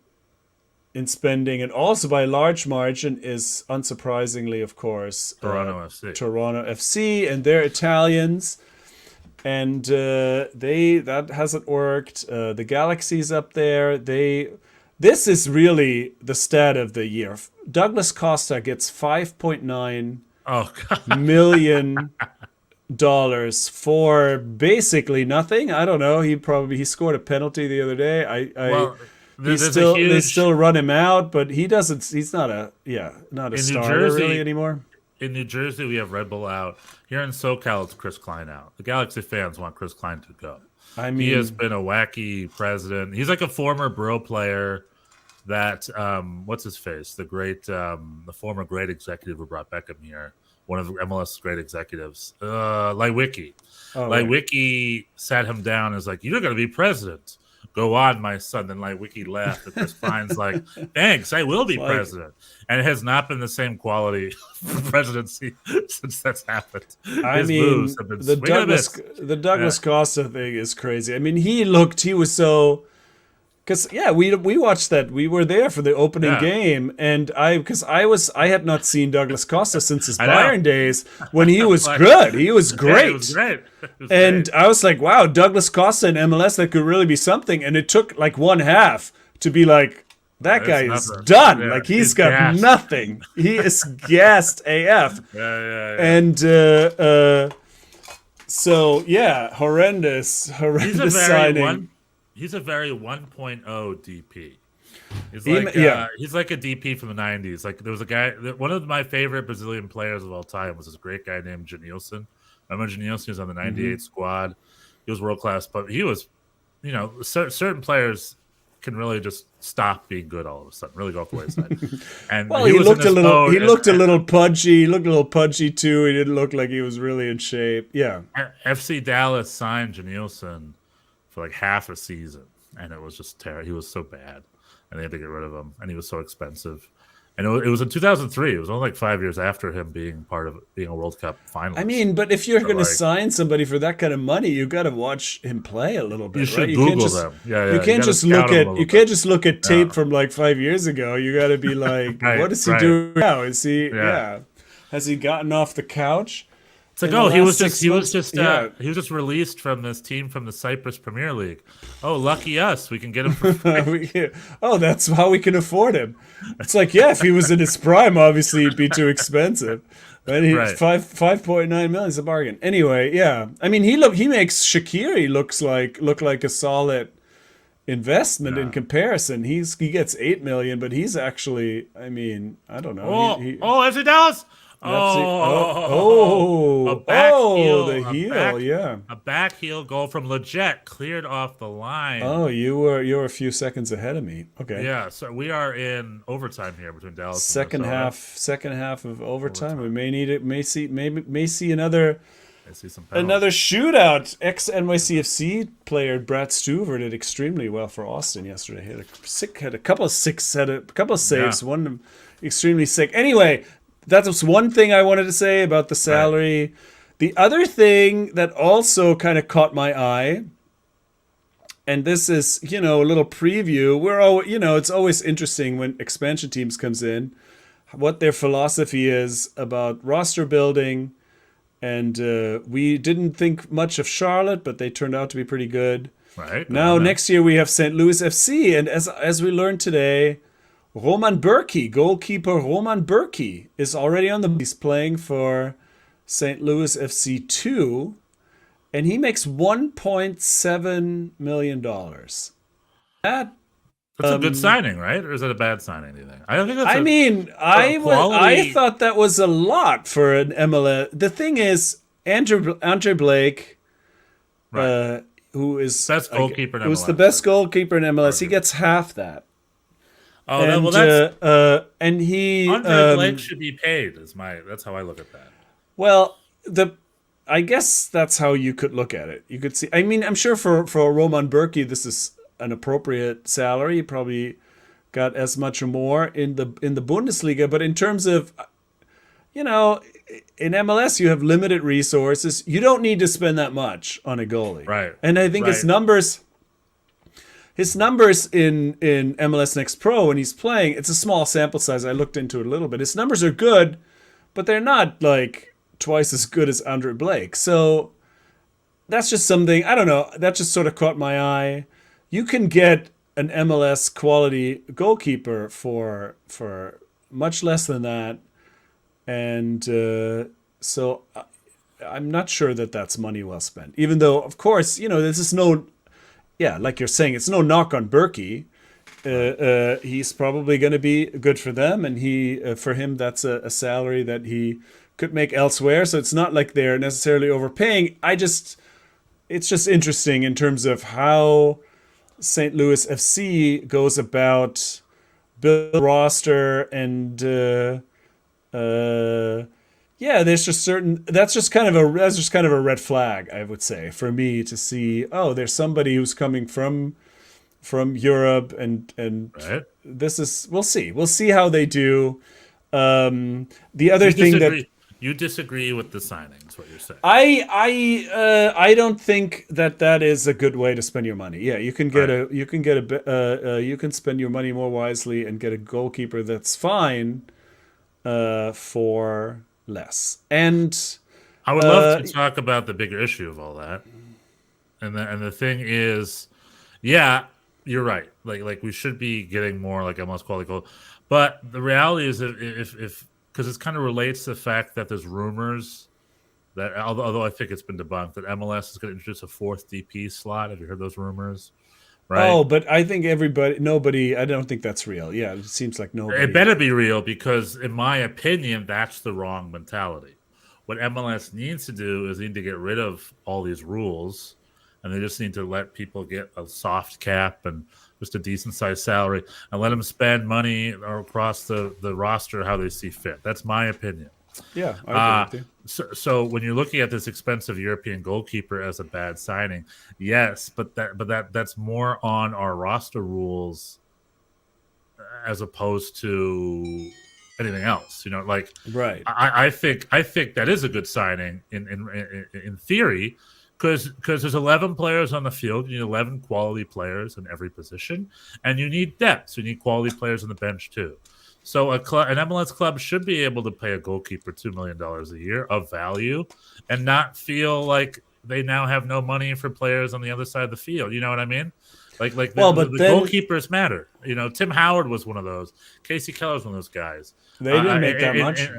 [SPEAKER 5] in spending, and also by a large margin, is unsurprisingly, of course,
[SPEAKER 4] Toronto
[SPEAKER 5] FC, and they're Italians, and that hasn't worked. The Galaxy's up there. This is really the stat of the year. Douglas Costa gets $5.9 million for basically nothing. I don't know. He scored a penalty the other day. They still run him out, but he doesn't. He's not a starter really anymore.
[SPEAKER 4] In New Jersey, we have Red Bull out. Here in SoCal, it's Chris Klein out. The Galaxy fans want Chris Klein to go. I mean, he has been a wacky president. He's like a former Bro player that what's his face? The former great executive who brought Beckham here. One of MLS's great executives, Leiweke. Leiweke sat him down and was like, "You're going to be president. Go on, my son." Then Leiweke left. And Chris Klein's like, "Thanks, I will be president." And it has not been the same quality presidency since that's happened.
[SPEAKER 5] The Douglas Costa thing is crazy. I mean, he was so Because we watched that. We were there for the opening game, and I had not seen Douglas Costa since his Bayern days when he was good. He was great.
[SPEAKER 4] It was great.
[SPEAKER 5] And I was like, wow, Douglas Costa in MLS, that could really be something. And it took like one half to be like, that guy is done. Yeah, like he's got gassed. Nothing. He is gassed AF.
[SPEAKER 4] Yeah.
[SPEAKER 5] And so yeah, horrendous signing.
[SPEAKER 4] He's a very 1.0 DP. He's like a DP from the 90s. Like there was a guy, one of my favorite Brazilian players of all time was this great guy named Janilson. Remember Janilson? He was on the 98 squad. He was world class, but he was, certain players can really just stop being good all of a sudden, really go off the wayside. And
[SPEAKER 5] well, he looked a little pudgy. He looked a little pudgy too. He didn't look like he was really in shape. Yeah.
[SPEAKER 4] FC Dallas signed Janilson for like half a season, and it was just terrible. He was so bad, and they had to get rid of him, and he was so expensive. And it was in 2003. It was only like 5 years after him being a World Cup finalist.
[SPEAKER 5] I mean, but if you're going to sign somebody for that kind of money, you got to watch him play a little bit.
[SPEAKER 4] You should
[SPEAKER 5] right?
[SPEAKER 4] Google them. Yeah.
[SPEAKER 5] You can't just look at tape from like 5 years ago. You got to be like, what is he doing now? Is he? Yeah. Has he gotten off the couch?
[SPEAKER 4] It's like, he was just released from this team from the Cyprus Premier League. Oh, lucky us. We can get him for free.
[SPEAKER 5] That's how we can afford him. It's like, if he was in his prime, obviously he'd be too expensive. But right. 5.9 million is a bargain. Anyway, yeah. I mean, he makes Shaqiri look like a solid investment in comparison. He gets 8 million, but he's actually, I mean, I don't know.
[SPEAKER 4] FC Dallas.
[SPEAKER 5] The heel.
[SPEAKER 4] A back heel goal from Leggett cleared off the line.
[SPEAKER 5] Oh, you were a few seconds ahead of me. Okay.
[SPEAKER 4] Yeah, so we are in overtime here between Dallas
[SPEAKER 5] second
[SPEAKER 4] and
[SPEAKER 5] second half of overtime. We may need it. May see another shootout. Ex-NYCFC player Brad Stuver did extremely well for Austin yesterday. He had a couple of saves. One extremely sick. Anyway. That was one thing I wanted to say about the salary. Right. The other thing that also kind of caught my eye, and this is, a little preview. It's always interesting when expansion teams comes in, what their philosophy is about roster building. And we didn't think much of Charlotte, but they turned out to be pretty good.
[SPEAKER 4] Right.
[SPEAKER 5] Now, next year we have St. Louis FC. And as we learned today, Roman Burki, goalkeeper Roman Burki, is already on the. He's playing for St. Louis FC 2, and he makes $1.7 million. That's
[SPEAKER 4] a good signing, right? Or is it a bad signing? Do you think? I don't think that's.
[SPEAKER 5] I thought that was a lot for an MLS. The thing is, Andre Blake, who is
[SPEAKER 4] best goalkeeper in MLS,
[SPEAKER 5] who's the best goalkeeper in MLS, he gets half that.
[SPEAKER 4] Oh,
[SPEAKER 5] and, and he
[SPEAKER 4] Andre Blake should be paid. That's how I look at that.
[SPEAKER 5] Well, I guess that's how you could look at it. You could see. I mean, I'm sure for Roman Burki, this is an appropriate salary. He probably got as much or more in the Bundesliga. But in terms of, in MLS, you have limited resources. You don't need to spend that much on a goalie,
[SPEAKER 4] right?
[SPEAKER 5] And I think his numbers in MLS Next Pro when he's playing, it's a small sample size. I looked into it a little bit. His numbers are good, but they're not like twice as good as Andre Blake. So that's just something, I don't know, that just sort of caught my eye. You can get an MLS quality goalkeeper for much less than that. And so I'm not sure that that's money well spent. Even though, of course, this is like you're saying, it's no knock on Burki. He's probably going to be good for them, and for him, that's a salary that he could make elsewhere. So it's not like they're necessarily overpaying. It's just interesting in terms of how St. Louis FC goes about building a roster, and there's just that's just kind of a red flag, I would say, for me to see. There's somebody who's coming from Europe, and
[SPEAKER 4] right.
[SPEAKER 5] We'll see how they do. The other thing that
[SPEAKER 4] you disagree with the signings. What you're saying?
[SPEAKER 5] I don't think that is a good way to spend your money. Yeah, you can get you can spend your money more wisely and get a goalkeeper that's fine for less. And
[SPEAKER 4] I would love to talk about the bigger issue of all that. And the thing is, yeah, you're right. Like we should be getting more like MLS quality goal. But the reality is that if because it kind of relates to the fact that there's rumors that although I think it's been debunked that MLS is going to introduce a fourth DP slot. Have you heard those rumors? Right.
[SPEAKER 5] Oh, but I think nobody. I don't think that's real. Yeah, it seems like nobody.
[SPEAKER 4] It better be real because, in my opinion, that's the wrong mentality. What MLS needs to do is need to get rid of all these rules, and they just need to let people get a soft cap and just a decent sized salary, and let them spend money across the roster how they see fit. That's my opinion.
[SPEAKER 5] Yeah, I agree with you.
[SPEAKER 4] So when you're looking at this expensive European goalkeeper as a bad signing, yes, but that's more on our roster rules as opposed to anything else. You know, like
[SPEAKER 5] right.
[SPEAKER 4] I think that is a good signing in theory. Because there's 11 players on the field, you need 11 quality players in every position, and you need depth. So you need quality players on the bench too. So an MLS club should be able to pay a goalkeeper $2 million a year of value, and not feel like they now have no money for players on the other side of the field. You know what I mean? The goalkeepers matter. You know, Tim Howard was one of those. Casey Keller's one of those guys.
[SPEAKER 5] They didn't make that much.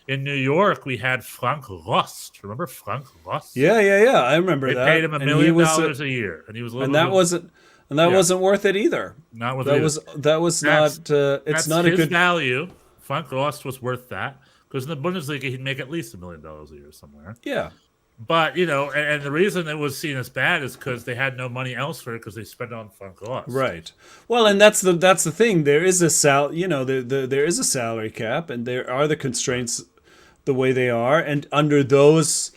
[SPEAKER 4] In New York, we had Frank Rost. Remember Frank Rost?
[SPEAKER 5] Yeah. I remember that.
[SPEAKER 4] They paid him $1 million a year, and he was.
[SPEAKER 5] Wasn't worth it either.
[SPEAKER 4] Not worth
[SPEAKER 5] that was not. It's not a good
[SPEAKER 4] value. Frank Rost was worth that because in the Bundesliga he'd make at least $1 million a year somewhere.
[SPEAKER 5] Yeah.
[SPEAKER 4] But, you know, and the reason it was seen as bad is because they had no money elsewhere because they spent on Frank Rost.
[SPEAKER 5] Right. Well, and that's the thing. There is a there is a salary cap, and there are the constraints the way they are, and under those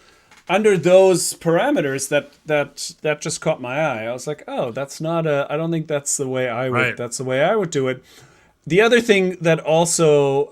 [SPEAKER 5] parameters that just caught my eye. I was like, oh, that's not I don't think that's the way I would. Right. That's the way I would do it. The other thing that also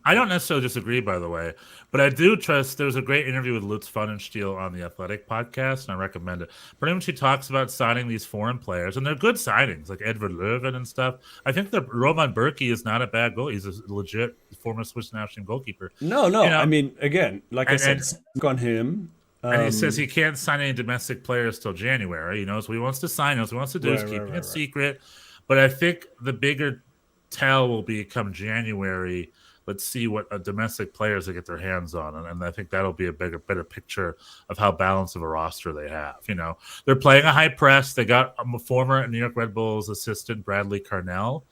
[SPEAKER 4] I don't necessarily disagree, by the way. But I do trust. There was a great interview with Lutz Pfannenstiel on the Athletic podcast, and I recommend it. Pretty much he talks about signing these foreign players, and they're good signings, like Edward Löwen and stuff. I think that Roman Bürki is not a bad goal. He's a legit former Swiss national goalkeeper.
[SPEAKER 5] No. You know? I mean, again, like I said, on him.
[SPEAKER 4] And he says he can't sign any domestic players till January. You know, so he wants to sign us. What he wants to do is keeping it secret. But I think the bigger tell will be come January. Let's see what domestic players they get their hands on, and I think that'll be a better picture of how balanced of a roster they have. You know, they're playing a high press. They got a former New York Red Bulls assistant Bradley Carnell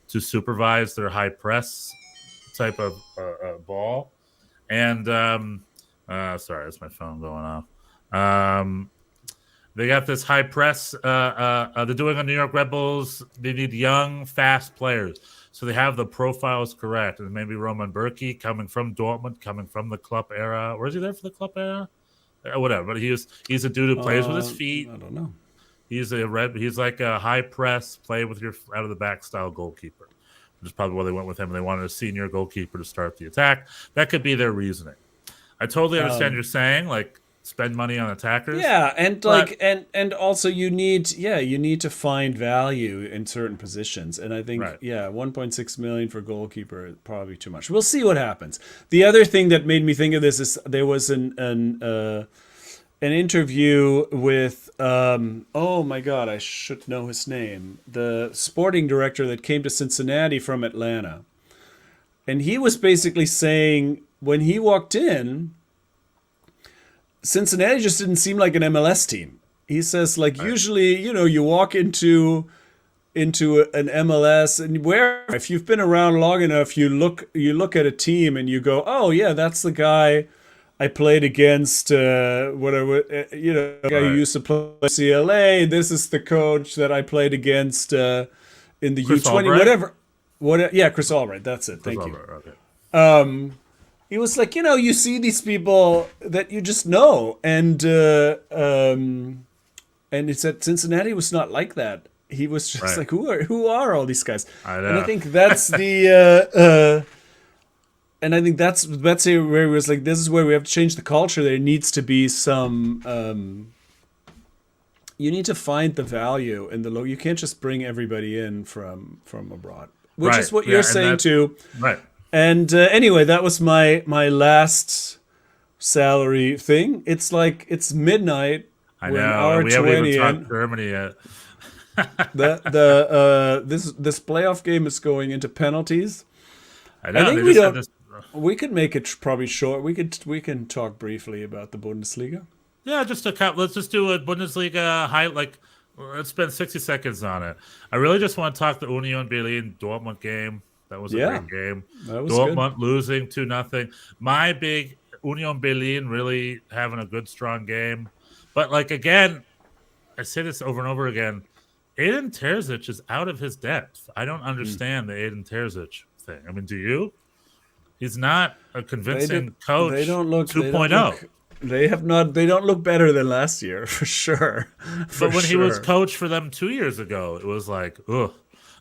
[SPEAKER 4] to supervise their high press type of ball. And sorry, that's my phone going off. They got this high press. They're doing on New York Red Bulls. They need young, fast players. So they have the profiles correct. And maybe Roman Bürki coming from Dortmund, coming from the club era. Or is he there for the club era? Whatever. But he's a dude who plays with his feet.
[SPEAKER 5] I don't know.
[SPEAKER 4] He's like a high press, play with your out of the back style goalkeeper. Which is probably why they went with him. They wanted a senior goalkeeper to start the attack. That could be their reasoning. I totally understand you're saying, like, spend money on attackers.
[SPEAKER 5] Yeah, and and also you need to find value in certain positions. And I think 1.6 million for goalkeeper is probably too much. We'll see what happens. The other thing that made me think of this is there was an interview with oh my god, I should know his name. The sporting director that came to Cincinnati from Atlanta. And he was basically saying when he walked in, Cincinnati just didn't seem like an MLS team. He says, like, usually, you know, you walk into an MLS and if you've been around long enough, you look at a team and you go, oh yeah, that's the guy I played against. Guy who used to play CLA. This is the coach that I played against in the U20, whatever. Yeah, Chris Albright. That's it. Thank you. Okay. He was like, you know, you see these people that you just know, and he said Cincinnati was not like that. He was just like, who are all these guys?
[SPEAKER 4] I know.
[SPEAKER 5] And I think that's the and I think that's where it was like, this is where we have to change the culture. There needs to be some. You need to find the value in the low. You can't just bring everybody in from abroad, which
[SPEAKER 4] Right.
[SPEAKER 5] is what
[SPEAKER 4] Yeah,
[SPEAKER 5] you're
[SPEAKER 4] and
[SPEAKER 5] saying too.
[SPEAKER 4] Right.
[SPEAKER 5] And anyway, that was my last salary thing. It's like it's midnight.
[SPEAKER 4] I
[SPEAKER 5] We're
[SPEAKER 4] know.
[SPEAKER 5] an hour
[SPEAKER 4] We haven't
[SPEAKER 5] 20
[SPEAKER 4] even
[SPEAKER 5] in.
[SPEAKER 4] talked Germany yet.
[SPEAKER 5] This playoff game is going into penalties.
[SPEAKER 4] I know.
[SPEAKER 5] I think
[SPEAKER 4] they
[SPEAKER 5] we
[SPEAKER 4] just had
[SPEAKER 5] don't.
[SPEAKER 4] this-
[SPEAKER 5] We could make it probably short. We can talk briefly about the Bundesliga.
[SPEAKER 4] Yeah, just a couple. Let's just do a Bundesliga high. Like, let's spend 60 seconds on it. I really just want to talk the Union Berlin Dortmund game. That was a
[SPEAKER 5] Yeah,
[SPEAKER 4] great game.
[SPEAKER 5] that was
[SPEAKER 4] Dortmund losing 2-0. My big Union Berlin really having a good, strong game. But like again, I say this over and over again. Aiden Terzic is out of his depth. I don't understand the Aiden Terzic thing. I mean, do you? He's not a convincing coach.
[SPEAKER 5] They don't look
[SPEAKER 4] 2.0.
[SPEAKER 5] They have not. They don't look better than last year for sure.
[SPEAKER 4] But when he was coach for them 2 years ago, it was like, ugh,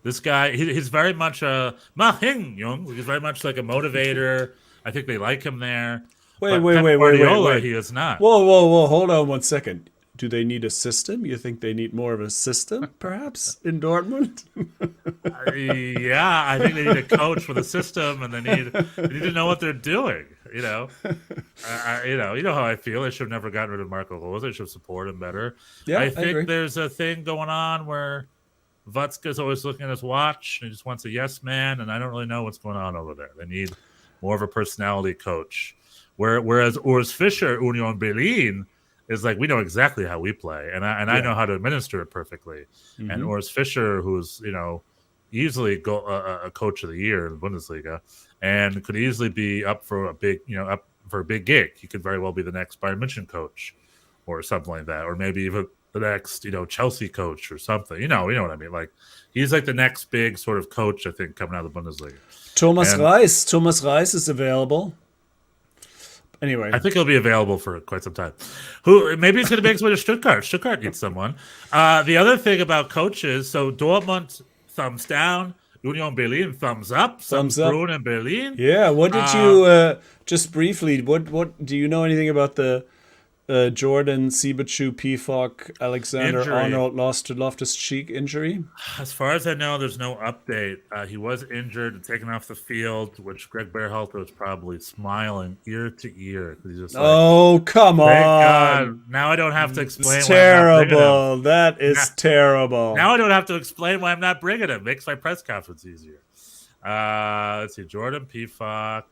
[SPEAKER 4] this guy. He's very much a Mahing Jung. He's very much like a motivator. I think they like him there.
[SPEAKER 5] Wait,
[SPEAKER 4] But Pep Guardiola, he is not.
[SPEAKER 5] Whoa! Hold on 1 second. Do they need a system? You think they need more of a system, perhaps, in Dortmund?
[SPEAKER 4] Yeah, I think they need a coach with a system, and they need to know what they're doing. You know, you know how I feel. They should have never gotten rid of Marco Rose. They should have supported him better.
[SPEAKER 5] Yeah,
[SPEAKER 4] I
[SPEAKER 5] I
[SPEAKER 4] think
[SPEAKER 5] agree.
[SPEAKER 4] there's a thing going on where Watzke's always looking at his watch and he just wants a yes man, and I don't really know what's going on over there. They need more of a personality coach. Whereas Urs Fischer, Union Berlin, is like, we know exactly how we play, and I know how to administer it perfectly.
[SPEAKER 5] Mm-hmm.
[SPEAKER 4] And Urs Fischer, who's easily a coach of the year in the Bundesliga, and could easily be up for a big gig. He could very well be the next Bayern München coach, or something like that, or maybe even the next Chelsea coach or something. You know what I mean? Like, he's like the next big sort of coach, I think, coming out of the Bundesliga.
[SPEAKER 5] Thomas Reis is available. Anyway,
[SPEAKER 4] I think he'll be available for quite some time. Maybe he's going to make his way to Stuttgart. Stuttgart needs someone. The other thing about coaches, so Dortmund, thumbs down. Union Berlin, thumbs up.
[SPEAKER 5] Thumbs up.
[SPEAKER 4] Bruin in Berlin.
[SPEAKER 5] Yeah. What did you just briefly? What do you know anything about the Jordan Siebatcheu Pifok Alexander
[SPEAKER 4] Injury.
[SPEAKER 5] Arnold lost to Loftus-Cheek injury?
[SPEAKER 4] As far as I know, there's no update. He was injured and taken off the field, which Greg Berhalter was probably smiling ear to ear. He's just like,
[SPEAKER 5] Oh, come
[SPEAKER 4] thank
[SPEAKER 5] on!
[SPEAKER 4] God. Now I don't have to explain
[SPEAKER 5] It's
[SPEAKER 4] why I'm not bringing him.
[SPEAKER 5] terrible. That is terrible.
[SPEAKER 4] Now I don't have to explain why I'm not bringing him. Makes my press conference easier. Let's see. Jordan Pifok.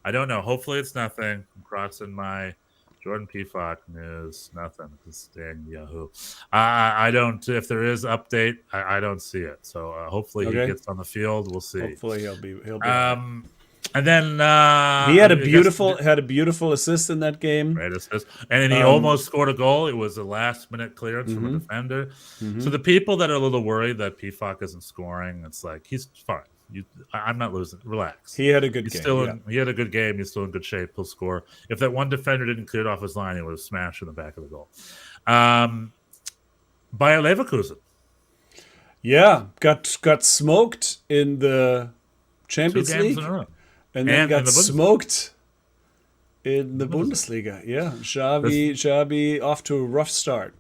[SPEAKER 4] I don't know. Hopefully it's nothing. I'm crossing my Jordan Pifok news. Nothing. It's dang Yahoo. I don't. If there is update, I don't see it. So hopefully he gets on the field. We'll see.
[SPEAKER 5] Hopefully he'll be.
[SPEAKER 4] And then
[SPEAKER 5] He had a beautiful assist in that game.
[SPEAKER 4] Right assist. And then he almost scored a goal. It was a last minute clearance from a defender. So the people that are a little worried that Pifok isn't scoring, it's like, he's fine. I'm not losing. Relax.
[SPEAKER 5] He had a good game.
[SPEAKER 4] He had a good game. He's still in good shape. He'll score. If that one defender didn't clear it off his line, he would have smashed in the back of the goal. Bayer Leverkusen.
[SPEAKER 5] Yeah, got smoked in the
[SPEAKER 4] 2
[SPEAKER 5] Champions
[SPEAKER 4] games
[SPEAKER 5] League,
[SPEAKER 4] in a row.
[SPEAKER 5] and then
[SPEAKER 4] in
[SPEAKER 5] got
[SPEAKER 4] the Bundesliga.
[SPEAKER 5] smoked in the Bundesliga. Yeah, Xabi off to a rough start.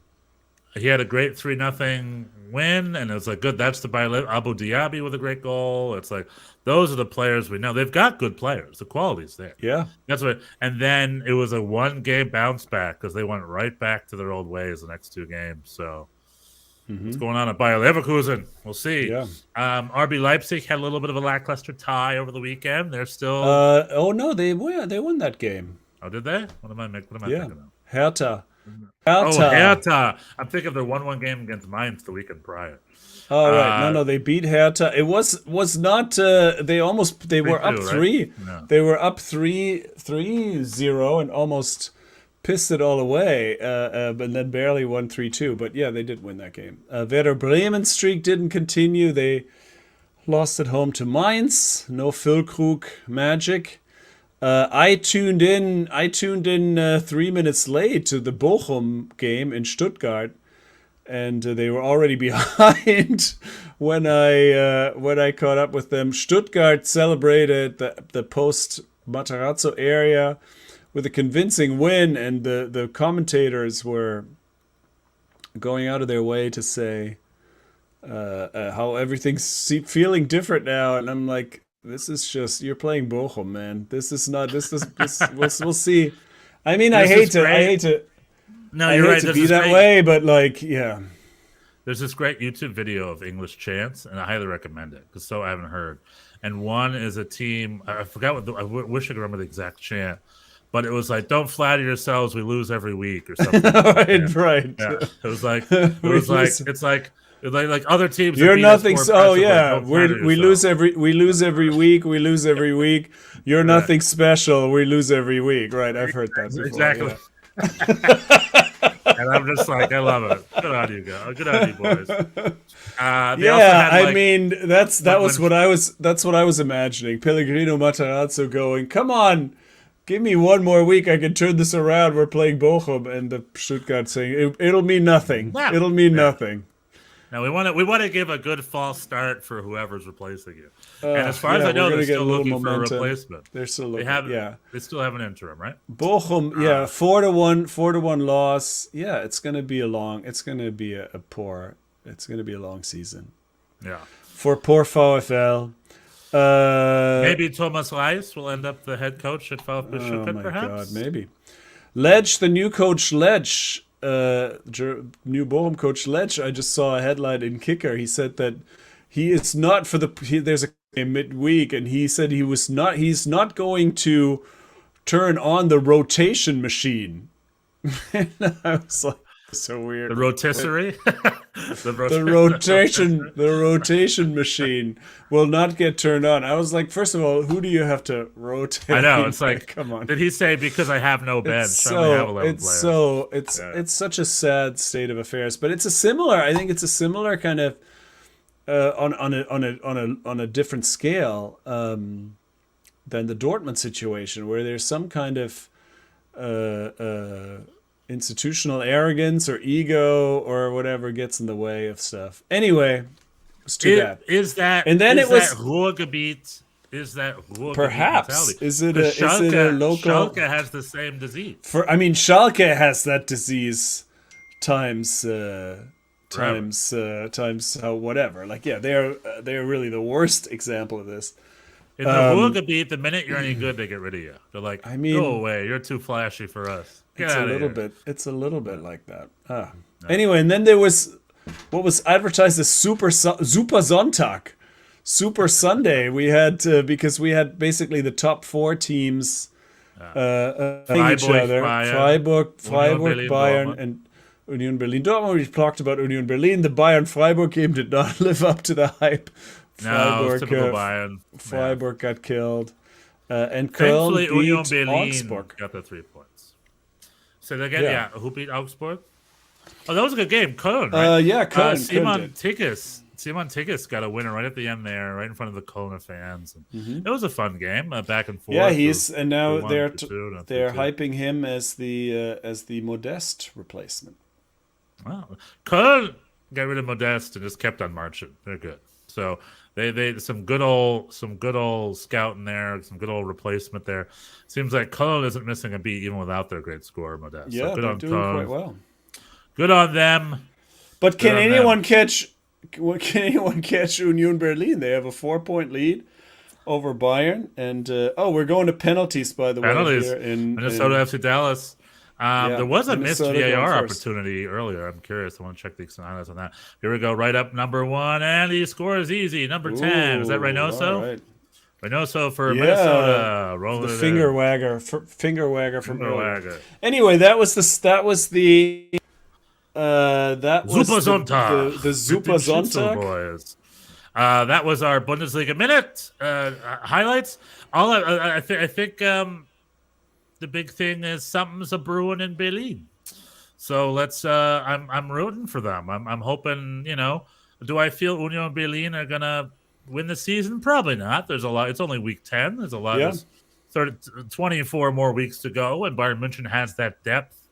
[SPEAKER 4] He had a great 3-0 win, and it was like, good. That's the Bayer Abu Dhabi with a great goal. It's like, those are the players we know. They've got good players. The quality's there.
[SPEAKER 5] Yeah,
[SPEAKER 4] That's what. And then it was a 1-game bounce back because they went right back to their old ways the next 2 games. So what's going on at Bayer Leverkusen? We'll see.
[SPEAKER 5] Yeah.
[SPEAKER 4] RB Leipzig had a little bit of a lackluster tie over the weekend. They're still.
[SPEAKER 5] oh no, they won that game.
[SPEAKER 4] Oh, did they? What am I thinking of?
[SPEAKER 5] Hertha.
[SPEAKER 4] Oh, Hertha. I'm thinking of their 1-1 game against Mainz the weekend prior.
[SPEAKER 5] Oh right, no, they beat Hertha. It was not. They were up 3.
[SPEAKER 4] Right? No.
[SPEAKER 5] They were up 3-0 and almost pissed it all away. But then barely won 3-2. But yeah, they did win that game. Werder Bremen streak didn't continue. They lost at home to Mainz. No Füllkrug magic. I tuned in 3 minutes late to the Bochum game in Stuttgart. and they were already behind when I caught up with them. Stuttgart celebrated the post Matarazzo area with a convincing win, and the commentators were going out of their way to say how everything's feeling different now, and I'm like, this is just, you're playing Bochum, man. This is we'll see. I mean, I hate to.
[SPEAKER 4] No,
[SPEAKER 5] I
[SPEAKER 4] you're
[SPEAKER 5] hate
[SPEAKER 4] right.
[SPEAKER 5] to be that way, but like, yeah.
[SPEAKER 4] There's this great YouTube video of English chants, and I highly recommend it because I haven't heard. And one is a team. I forgot what. I wish I could remember the exact chant, but it was like, "Don't flatter yourselves. We lose every week," or something.
[SPEAKER 5] Right.
[SPEAKER 4] Yeah. It was like it's like other teams.
[SPEAKER 5] You're nothing. Oh yeah, we lose every week. We lose every week. You're nothing special. We lose every week. Right. I've heard that before.
[SPEAKER 4] Exactly.
[SPEAKER 5] Yeah.
[SPEAKER 4] And I'm just like, I love it. Good on you, guys. Good on you, boys.
[SPEAKER 5] I mean, that's what I was imagining. Pellegrino Matarazzo going, come on, give me one more week. I can turn this around. We're playing Bochum, and the Stuttgart saying it'll mean nothing. Yeah. It'll mean nothing.
[SPEAKER 4] Now we want to give a good false start for whoever's replacing you. And as far as I know, they're still looking for a replacement.
[SPEAKER 5] They're still looking.
[SPEAKER 4] They still have an interim, right?
[SPEAKER 5] Bochum, 4-1 loss. Yeah, it's gonna be a long season.
[SPEAKER 4] Yeah.
[SPEAKER 5] For poor VfL.
[SPEAKER 4] Maybe Thomas Reis will end up the head coach at VfB Stuttgart, perhaps. God,
[SPEAKER 5] maybe. Ledge, the new coach Ledge. New Bochum coach Lech, I just saw a headline in Kicker. He said that he is not for there's a game midweek, and he said he's not going to turn on the rotation machine. And I was like, so weird.
[SPEAKER 4] The rotisserie?
[SPEAKER 5] the rotation machine will not get turned on. I was like, first of all, who do you have to rotate?
[SPEAKER 4] I know, it's like,
[SPEAKER 5] come on.
[SPEAKER 4] Did he say because I have no bench?
[SPEAKER 5] It's such a sad state of affairs. But it's a similar kind of on a different scale than the Dortmund situation, where there's some kind of institutional arrogance or ego or whatever gets in the way of stuff. Anyway, it's too bad.
[SPEAKER 4] Ruhrgebiet? Is that Ruhrgebiet
[SPEAKER 5] perhaps
[SPEAKER 4] mentality?
[SPEAKER 5] Is it a local?
[SPEAKER 4] Schalke has the same disease.
[SPEAKER 5] Schalke has that disease times whatever. Like, yeah, they're really the worst example of this.
[SPEAKER 4] In the Ruhrgebiet, the minute you're any good, they get rid of you. They're like, go away. You're too flashy for us. It's a little bit like that. No. Anyway, and then there was what was advertised as Super Sonntag, Super Sunday. We had because we had basically the top 4 teams playing each other: Freiburg, Bayern, and Union Berlin. Dortmund. We talked about Union Berlin. The Bayern Freiburg game did not live up to the hype. Typical Bayern.
[SPEAKER 5] Freiburg got killed, and Köln beat
[SPEAKER 4] Union Berlin
[SPEAKER 5] Augsburg.
[SPEAKER 4] Got the 3 points. So again, who beat Augsburg? Oh, that was a good game. Köln, right?
[SPEAKER 5] Köln.
[SPEAKER 4] Simon Tickes got a winner right at the end there, right in front of the Kölner fans. It was a fun game, back and forth.
[SPEAKER 5] Yeah, they're hyping him as the Modeste replacement.
[SPEAKER 4] Well, Köln got rid of Modeste and just kept on marching. They're good. So they some good old scouting there, some good old replacement there. Seems like Köln isn't missing a beat even without their great scorer Modeste.
[SPEAKER 5] Yeah,
[SPEAKER 4] so good
[SPEAKER 5] they're
[SPEAKER 4] on
[SPEAKER 5] doing
[SPEAKER 4] Köln.
[SPEAKER 5] quite well.
[SPEAKER 4] Good on them.
[SPEAKER 5] But can anyone catch Union Berlin? They have a 4-point lead over Bayern, and we're going to penalties, by the way. Here in
[SPEAKER 4] Minnesota FC Dallas. There was a missed VAR opportunity earlier. I'm curious. I want to check the highlights on that. Here we go. Right up number 1, and he scores easy. Number 10. Is that Reynoso?
[SPEAKER 5] Right.
[SPEAKER 4] Reynoso for Minnesota. Rolling
[SPEAKER 5] the finger wagger from
[SPEAKER 4] Wagger.
[SPEAKER 5] Anyway, that was the
[SPEAKER 4] Super Sonntag.
[SPEAKER 5] The Super Sonntag.
[SPEAKER 4] Boys. That was our Bundesliga minute highlights. I think the big thing is something's a brewing in Berlin. So let's. I'm rooting for them. I'm hoping. Do I feel Union Berlin are gonna win the season? Probably not. There's a lot. It's only week 10. There's a lot. 24 more weeks to go, and Bayern München has that depth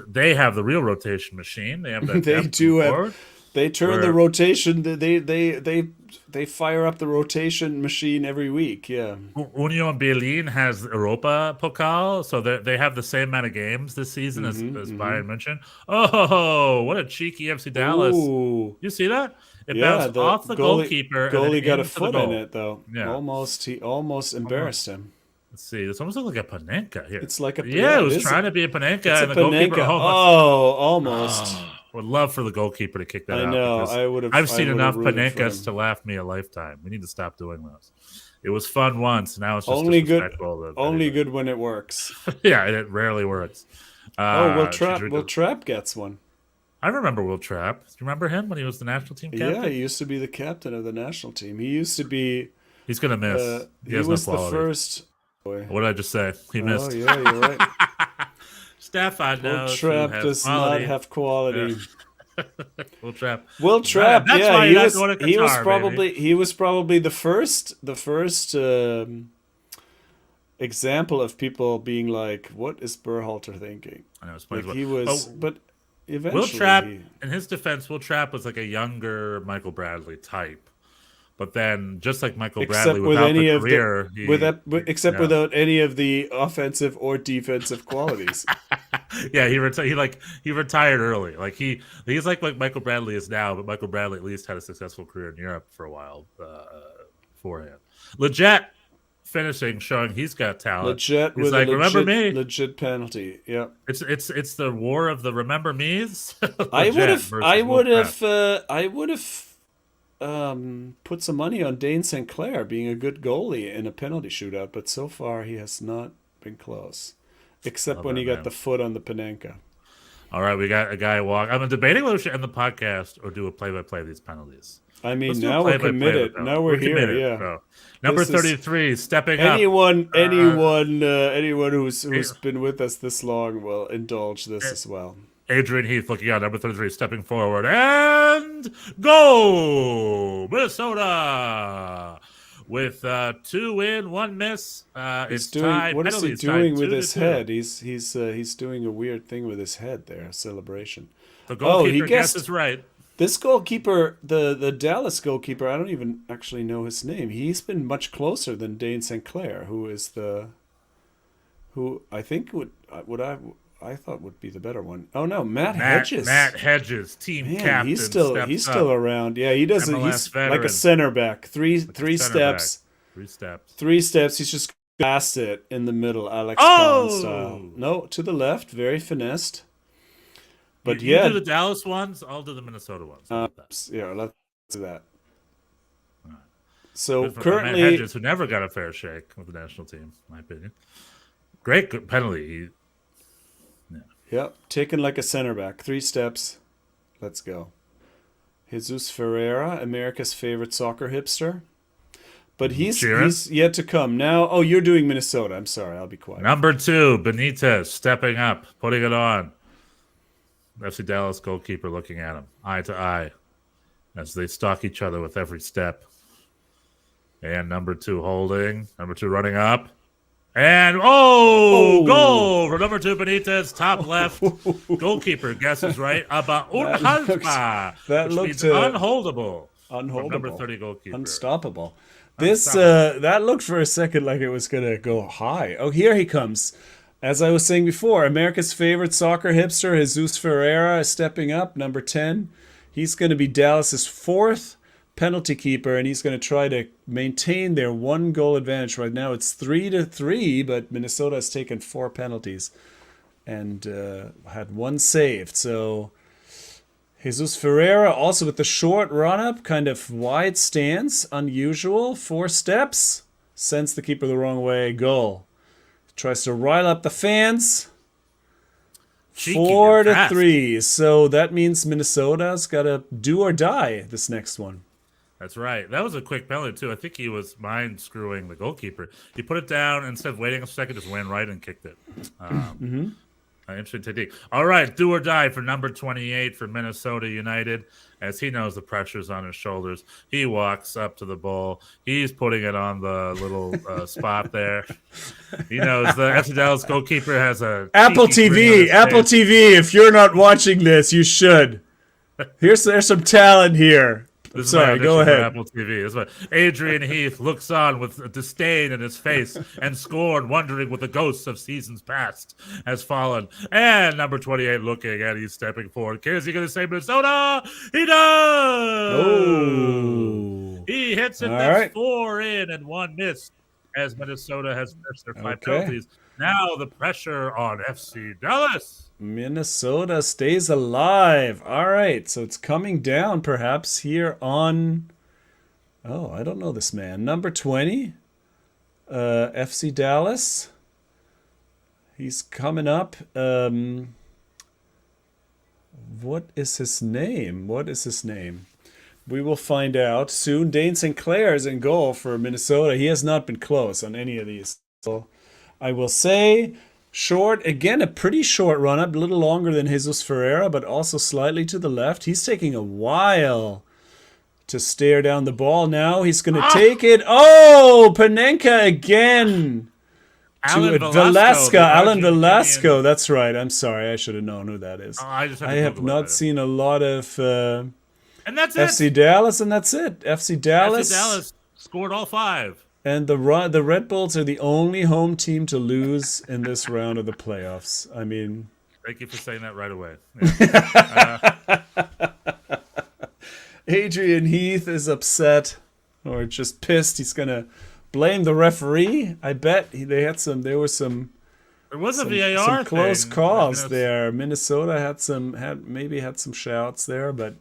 [SPEAKER 4] They have the real rotation machine. They have that.
[SPEAKER 5] They
[SPEAKER 4] depth
[SPEAKER 5] do have.
[SPEAKER 4] forward.
[SPEAKER 5] They turn the rotation. They fire up the rotation machine every week. Yeah.
[SPEAKER 4] Union Berlin has Europa Pokal, so they have the same amount of games this season as Bayern München. Oh, what a cheeky FC Dallas!
[SPEAKER 5] Ooh.
[SPEAKER 4] You see that? It bounced off the goalkeeper.
[SPEAKER 5] Goalie got a
[SPEAKER 4] into the
[SPEAKER 5] foot
[SPEAKER 4] goal.
[SPEAKER 5] in it though.
[SPEAKER 4] Yeah.
[SPEAKER 5] He almost embarrassed him.
[SPEAKER 4] Let's see. This almost looks like a Panenka here.
[SPEAKER 5] It's like a
[SPEAKER 4] it was trying to be a Panenka,
[SPEAKER 5] It's
[SPEAKER 4] and
[SPEAKER 5] a
[SPEAKER 4] the goalkeeper
[SPEAKER 5] Panenka.
[SPEAKER 4] almost.
[SPEAKER 5] Almost.
[SPEAKER 4] Would love for the goalkeeper to kick that out.
[SPEAKER 5] I know.
[SPEAKER 4] Because I've seen enough Panenkas to laugh me a lifetime. We need to stop doing those. It was fun once. Now it's just
[SPEAKER 5] only good.
[SPEAKER 4] disrespectful.
[SPEAKER 5] Only good when it works.
[SPEAKER 4] Yeah, it rarely works.
[SPEAKER 5] Will Trapp gets one.
[SPEAKER 4] I remember Will Trapp. Do you remember him when he was the national team captain?
[SPEAKER 5] Yeah, he used to be the captain of the national team. He used to be.
[SPEAKER 4] He's gonna miss.
[SPEAKER 5] He was the first.
[SPEAKER 4] What did I just say? He missed.
[SPEAKER 5] Oh yeah, you're right.
[SPEAKER 4] Stefan knows.
[SPEAKER 5] Will Trapp does not have quality.
[SPEAKER 4] Yeah. Will Trapp.
[SPEAKER 5] Yeah,
[SPEAKER 4] why
[SPEAKER 5] he was probably the first example of people being like, "What is Berhalter thinking?"
[SPEAKER 4] I know,
[SPEAKER 5] like he was, but eventually,
[SPEAKER 4] Will Trapp. In his defense, Will Trapp was like a younger Michael Bradley type. But then, just like Michael Bradley, without the career,
[SPEAKER 5] without any of the offensive or defensive qualities.
[SPEAKER 4] Yeah, he retired early. Like he's like Michael Bradley is now, but Michael Bradley at least had a successful career in Europe for a while beforehand. Legit finishing, showing he's got talent.
[SPEAKER 5] Legit
[SPEAKER 4] he's
[SPEAKER 5] with
[SPEAKER 4] like, remember me?
[SPEAKER 5] Legit penalty. Yeah,
[SPEAKER 4] it's the war of the remember me's.
[SPEAKER 5] I would have put some money on Dane St. Clair being a good goalie in a penalty shootout, but so far he has not been close, except when he got the foot on the Panenka.
[SPEAKER 4] All right, we got a guy walk. I'm debating whether we should end the podcast or do a play-by-play of these penalties.
[SPEAKER 5] I mean, now we're committed. Now we're here. Committed, yeah.
[SPEAKER 4] Bro. Number 33, stepping up.
[SPEAKER 5] Anyone who's been with us this long will indulge this as well.
[SPEAKER 4] Adrian Heath looking out, number 33, stepping forward, and go! Minnesota! With 2 win, 1 miss. It's tied.
[SPEAKER 5] What is he doing with his head? He's doing a weird thing with his head there, celebration.
[SPEAKER 4] The goalkeeper guesses right.
[SPEAKER 5] This goalkeeper, the Dallas goalkeeper, I don't even actually know his name. He's been much closer than Dane St. Clair, who I think I thought would be the better one. Oh no, Matt Hedges.
[SPEAKER 4] Matt Hedges, team captain.
[SPEAKER 5] He's still around. Yeah, he doesn't. He's veteran. Like a center back. Three steps. 3 steps. 3 steps. He's just passed it in the middle, Alex Kahn style. No, to the left, very finessed. But
[SPEAKER 4] you do the Dallas ones. I'll do the Minnesota ones.
[SPEAKER 5] Let's do that. Right. So currently,
[SPEAKER 4] Matt Hedges, who never got a fair shake with the national team, in my opinion. Great penalty.
[SPEAKER 5] Yep, taken like a center back. 3 steps. Let's go. Jesus Ferreira, America's favorite soccer hipster. But he's yet to come. Now, you're doing Minnesota. I'm sorry, I'll be quiet.
[SPEAKER 4] Number 2, Benitez, stepping up, putting it on. FC Dallas goalkeeper looking at him, eye to eye, as they stalk each other with every step. And number 2 holding. Number 2 running up. And goal for number 2 Benitez, top left. Goalkeeper guesses right about unhaltbar.
[SPEAKER 5] That looked
[SPEAKER 4] unholdable.
[SPEAKER 5] Unholdable.
[SPEAKER 4] Number 30 goalkeeper.
[SPEAKER 5] Unstoppable. That looked for a second like it was gonna go high. Oh, here he comes. As I was saying before, America's favorite soccer hipster, Jesus Ferreira, is stepping up, number 10. He's going to be Dallas's 4th penalty keeper, and he's going to try to maintain their 1-goal advantage. Right now it's 3-3, but Minnesota has taken 4 penalties and had 1 saved. So Jesus Ferreira also with the short run-up, kind of wide stance, unusual, 4 steps, sends the keeper the wrong way, goal. Tries to rile up the fans.
[SPEAKER 4] Cheeky,
[SPEAKER 5] 4-3. So that means Minnesota's got to do or die this next one.
[SPEAKER 4] That's right. That was a quick penalty, too. I think he was mind screwing the goalkeeper. He put it down, and instead of waiting a second, just went right and kicked it. Interesting technique. All right, do or die for number 28 for Minnesota United. As he knows the pressure's on his shoulders, he walks up to the ball. He's putting it on the little spot there. He knows the FC Dallas goalkeeper has a
[SPEAKER 5] Apple TV. Apple TV. If you're not watching this, you should. There's some talent here. Sorry, go ahead.
[SPEAKER 4] Apple TV. This is what Adrian Heath looks on with disdain in his face and scorn, wondering what the ghosts of seasons past has fallen. And number 28 looking, and he's stepping forward. Is he going to say Minnesota? He does!
[SPEAKER 5] Oh.
[SPEAKER 4] He hits it. That's 4 in and 1 miss as Minnesota has missed their 5 penalties. Now the pressure on FC Dallas.
[SPEAKER 5] Minnesota stays alive. All right, so it's coming down perhaps here on... Oh, I don't know this man. Number 20, FC Dallas. He's coming up. What is his name? We will find out soon. Dane Sinclair is in goal for Minnesota. He has not been close on any of these. So I will say... Short, again, a pretty short run-up, a little longer than Jesus Ferreira, but also slightly to the left. He's taking a while to stare down the ball now. He's going to take it. Oh, Panenka again.
[SPEAKER 4] Alan
[SPEAKER 5] Velasco. That's right. I'm sorry. I should have known who that is. I have not seen a lot of
[SPEAKER 4] and that's
[SPEAKER 5] FC Dallas, and that's it. FC Dallas
[SPEAKER 4] scored all 5.
[SPEAKER 5] And the Red Bulls are the only home team to lose in this round of the playoffs. I mean...
[SPEAKER 4] Thank you for saying that right away.
[SPEAKER 5] Yeah. Adrian Heath is upset or just pissed. He's going to blame the referee. I bet there was a
[SPEAKER 4] VAR
[SPEAKER 5] some close calls there. Minnesota had some shouts there, but...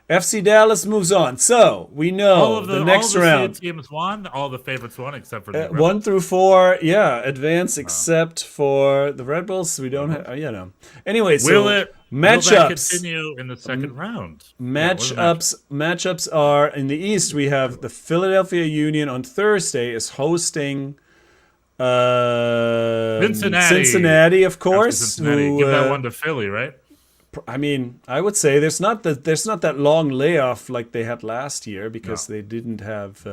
[SPEAKER 5] FC Dallas moves on. So we know the next round.
[SPEAKER 4] Teams won. All the favorites won except for
[SPEAKER 5] 1 through 4. Yeah, advance except for the Red Bulls. We don't have, Anyway, so
[SPEAKER 4] will that continue in the second round?
[SPEAKER 5] Matchups are in the East. We have the Philadelphia Union on Thursday is hosting Cincinnati, of course.
[SPEAKER 4] Cincinnati. Give that one to Philly, right?
[SPEAKER 5] I mean, I would say there's not that long layoff like they had last year because they didn't have.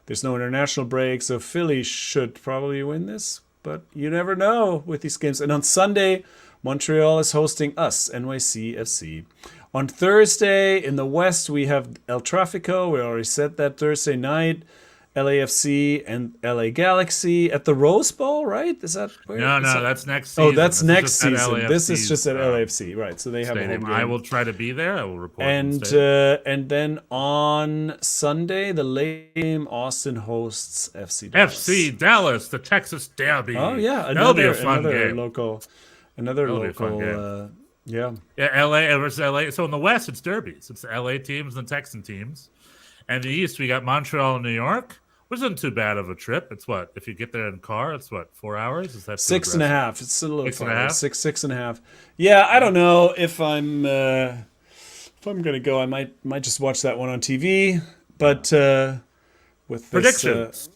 [SPEAKER 5] There's no international break, so Philly should probably win this, but you never know with these games. And on Sunday, Montreal is hosting us, NYCFC. On Thursday in the West, we have El Tráfico. We already said that Thursday night. LAFC and LA Galaxy at the Rose Bowl, right? Is that where?
[SPEAKER 4] No, that's next season.
[SPEAKER 5] Oh, that's next season. This is just at LAFC, right? So they have a home game.
[SPEAKER 4] I will try to be there. I will report.
[SPEAKER 5] And then on Sunday, the late game, Austin hosts FC Dallas.
[SPEAKER 4] FC Dallas, the Texas Derby.
[SPEAKER 5] Oh yeah,
[SPEAKER 4] that'll be a fun game.
[SPEAKER 5] Another local. Yeah,
[SPEAKER 4] LA versus LA. So in the West, it's derbies. It's the LA teams and the Texan teams. And in the East, we got Montreal and New York. Which isn't too bad of a trip. It's what? If you get there in car, it's what, 4 hours? Is that
[SPEAKER 5] 6.5? It's a little
[SPEAKER 4] 6.5?
[SPEAKER 5] 6.5. Yeah, I don't know if I'm gonna go. I might just watch that one on TV. But with
[SPEAKER 4] predictions.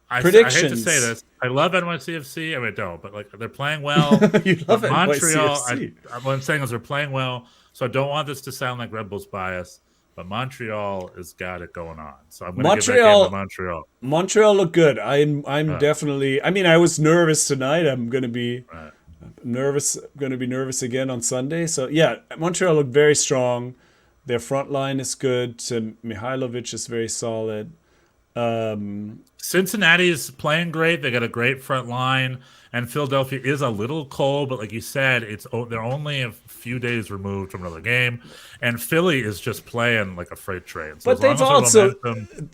[SPEAKER 4] I hate to say this. I love NYCFC. I mean, I don't, but like they're playing well.
[SPEAKER 5] You love
[SPEAKER 4] Montreal.
[SPEAKER 5] NYCFC.
[SPEAKER 4] What I'm saying is they're playing well. So I don't want this to sound like Red Bulls bias. But Montreal has got it going on, so I'm going to give that game to Montreal.
[SPEAKER 5] Montreal look good. I'm definitely. I mean, I was nervous tonight. I'm going to be nervous. Going to be nervous again on Sunday. So yeah, Montreal look very strong. Their front line is good. Mihailovic is very solid.
[SPEAKER 4] Cincinnati's playing great. They got a great front line, and Philadelphia is a little cold. But like you said, they're only a few days removed from another game, and Philly is just playing like a freight train. So
[SPEAKER 5] but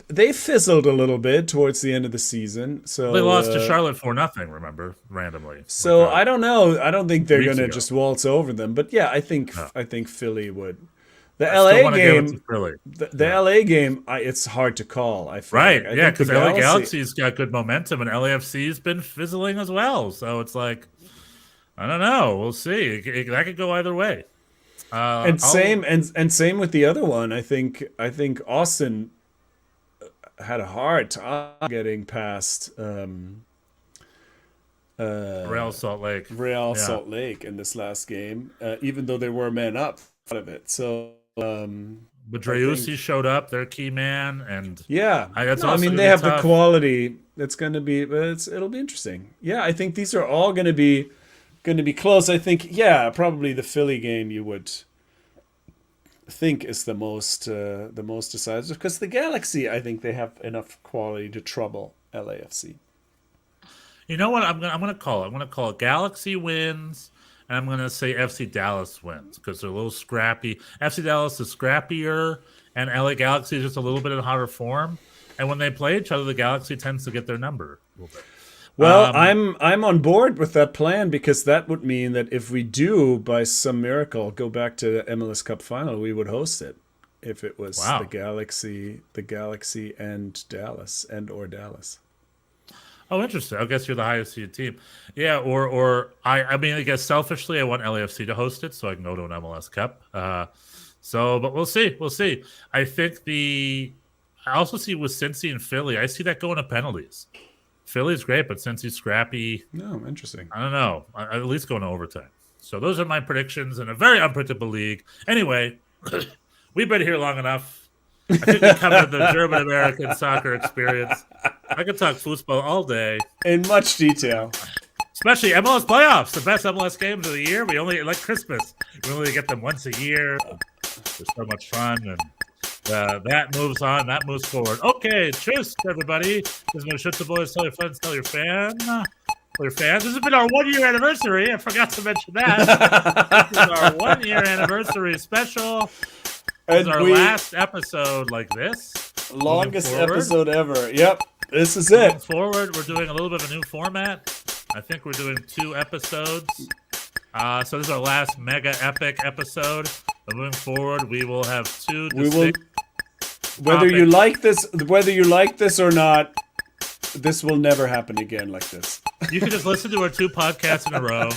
[SPEAKER 5] they fizzled a little bit towards the end of the season. So
[SPEAKER 4] they lost to Charlotte 4-0. Remember, randomly.
[SPEAKER 5] So I don't know. I don't think they're going to just waltz over them. But yeah, I think Philly would. The LA game, LA game, it's hard to call. I feel
[SPEAKER 4] right, like. Yeah, because LA Galaxy's got good momentum, and LAFC's been fizzling as well. So it's like, I don't know. We'll see. That could go either way.
[SPEAKER 5] Same with the other one. I think Austin had a hard time getting past
[SPEAKER 4] Real Salt Lake.
[SPEAKER 5] Salt Lake in this last game, even though they were men up out of it. So,
[SPEAKER 4] but Driussi showed up, their key man, and
[SPEAKER 5] I mean they have the quality. It's going to be, but it'll be interesting. Yeah, I think these are all going to be close. I think, probably the Philly game you would think is the most decisive, because the Galaxy, I think they have enough quality to trouble LAFC.
[SPEAKER 4] You know what? I'm gonna call it. I'm gonna call it Galaxy wins, and I'm gonna say FC Dallas wins because they're a little scrappy. FC Dallas is scrappier, and LA Galaxy is just a little bit in hotter form. And when they play each other, the Galaxy tends to get their number a little bit.
[SPEAKER 5] Well, I'm on board with that plan, because that would mean that if we do, by some miracle, go back to the MLS Cup final, we would host it. If it was the Galaxy and Dallas or Dallas.
[SPEAKER 4] Oh, interesting. I guess you're the highest seeded team. Yeah, or I mean, I guess selfishly, I want LAFC to host it so I can go to an MLS Cup. But we'll see. We'll see. I think I also see with Cincy and Philly, I see that going to penalties. Philly's great, but Cincy's scrappy.
[SPEAKER 5] No, interesting.
[SPEAKER 4] I don't know. At least going to overtime. So those are my predictions in a very unpredictable league. Anyway, we've been here long enough. I think we covered the German-American soccer experience. I could talk football all day.
[SPEAKER 5] In much detail.
[SPEAKER 4] Especially MLS playoffs, the best MLS games of the year. We only, like Christmas, we only get them once a year. They're so much fun. And that moves on. That moves forward. Okay, cheers, everybody. This is my Schnitzel Boys. Tell your friends, tell your fans. This has been our 1-year anniversary. I forgot to mention that. This is our 1-year anniversary special. This is our last episode like this.
[SPEAKER 5] Longest episode ever. Yep. This is it.
[SPEAKER 4] Moving forward, we're doing a little bit of a new format. I think we're doing 2 episodes. So this is our last mega epic episode. But moving forward, we will have 2 distinct
[SPEAKER 5] whether you like this or not, this will never happen again like this.
[SPEAKER 4] You can just listen to our 2 podcasts in a row.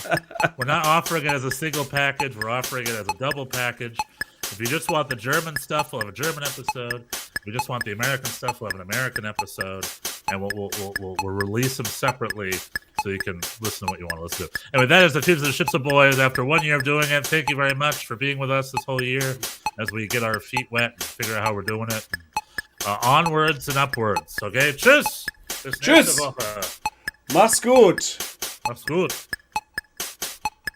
[SPEAKER 4] We're not offering it as a single package. We're offering it as a double package. If you just want the German stuff, we'll have a German episode. If you just want the American stuff, we'll have an American episode. And we'll release them separately so you can listen to what you want to listen to. Anyway, that is the Tunes of the Schnitzel Boys. After 1 year of doing it, thank you very much for being with us this whole year as we get our feet wet and figure out how we're doing it. Onwards and upwards. Okay, tschüss!
[SPEAKER 5] Tschüss! Mach's gut!
[SPEAKER 4] Mach's gut!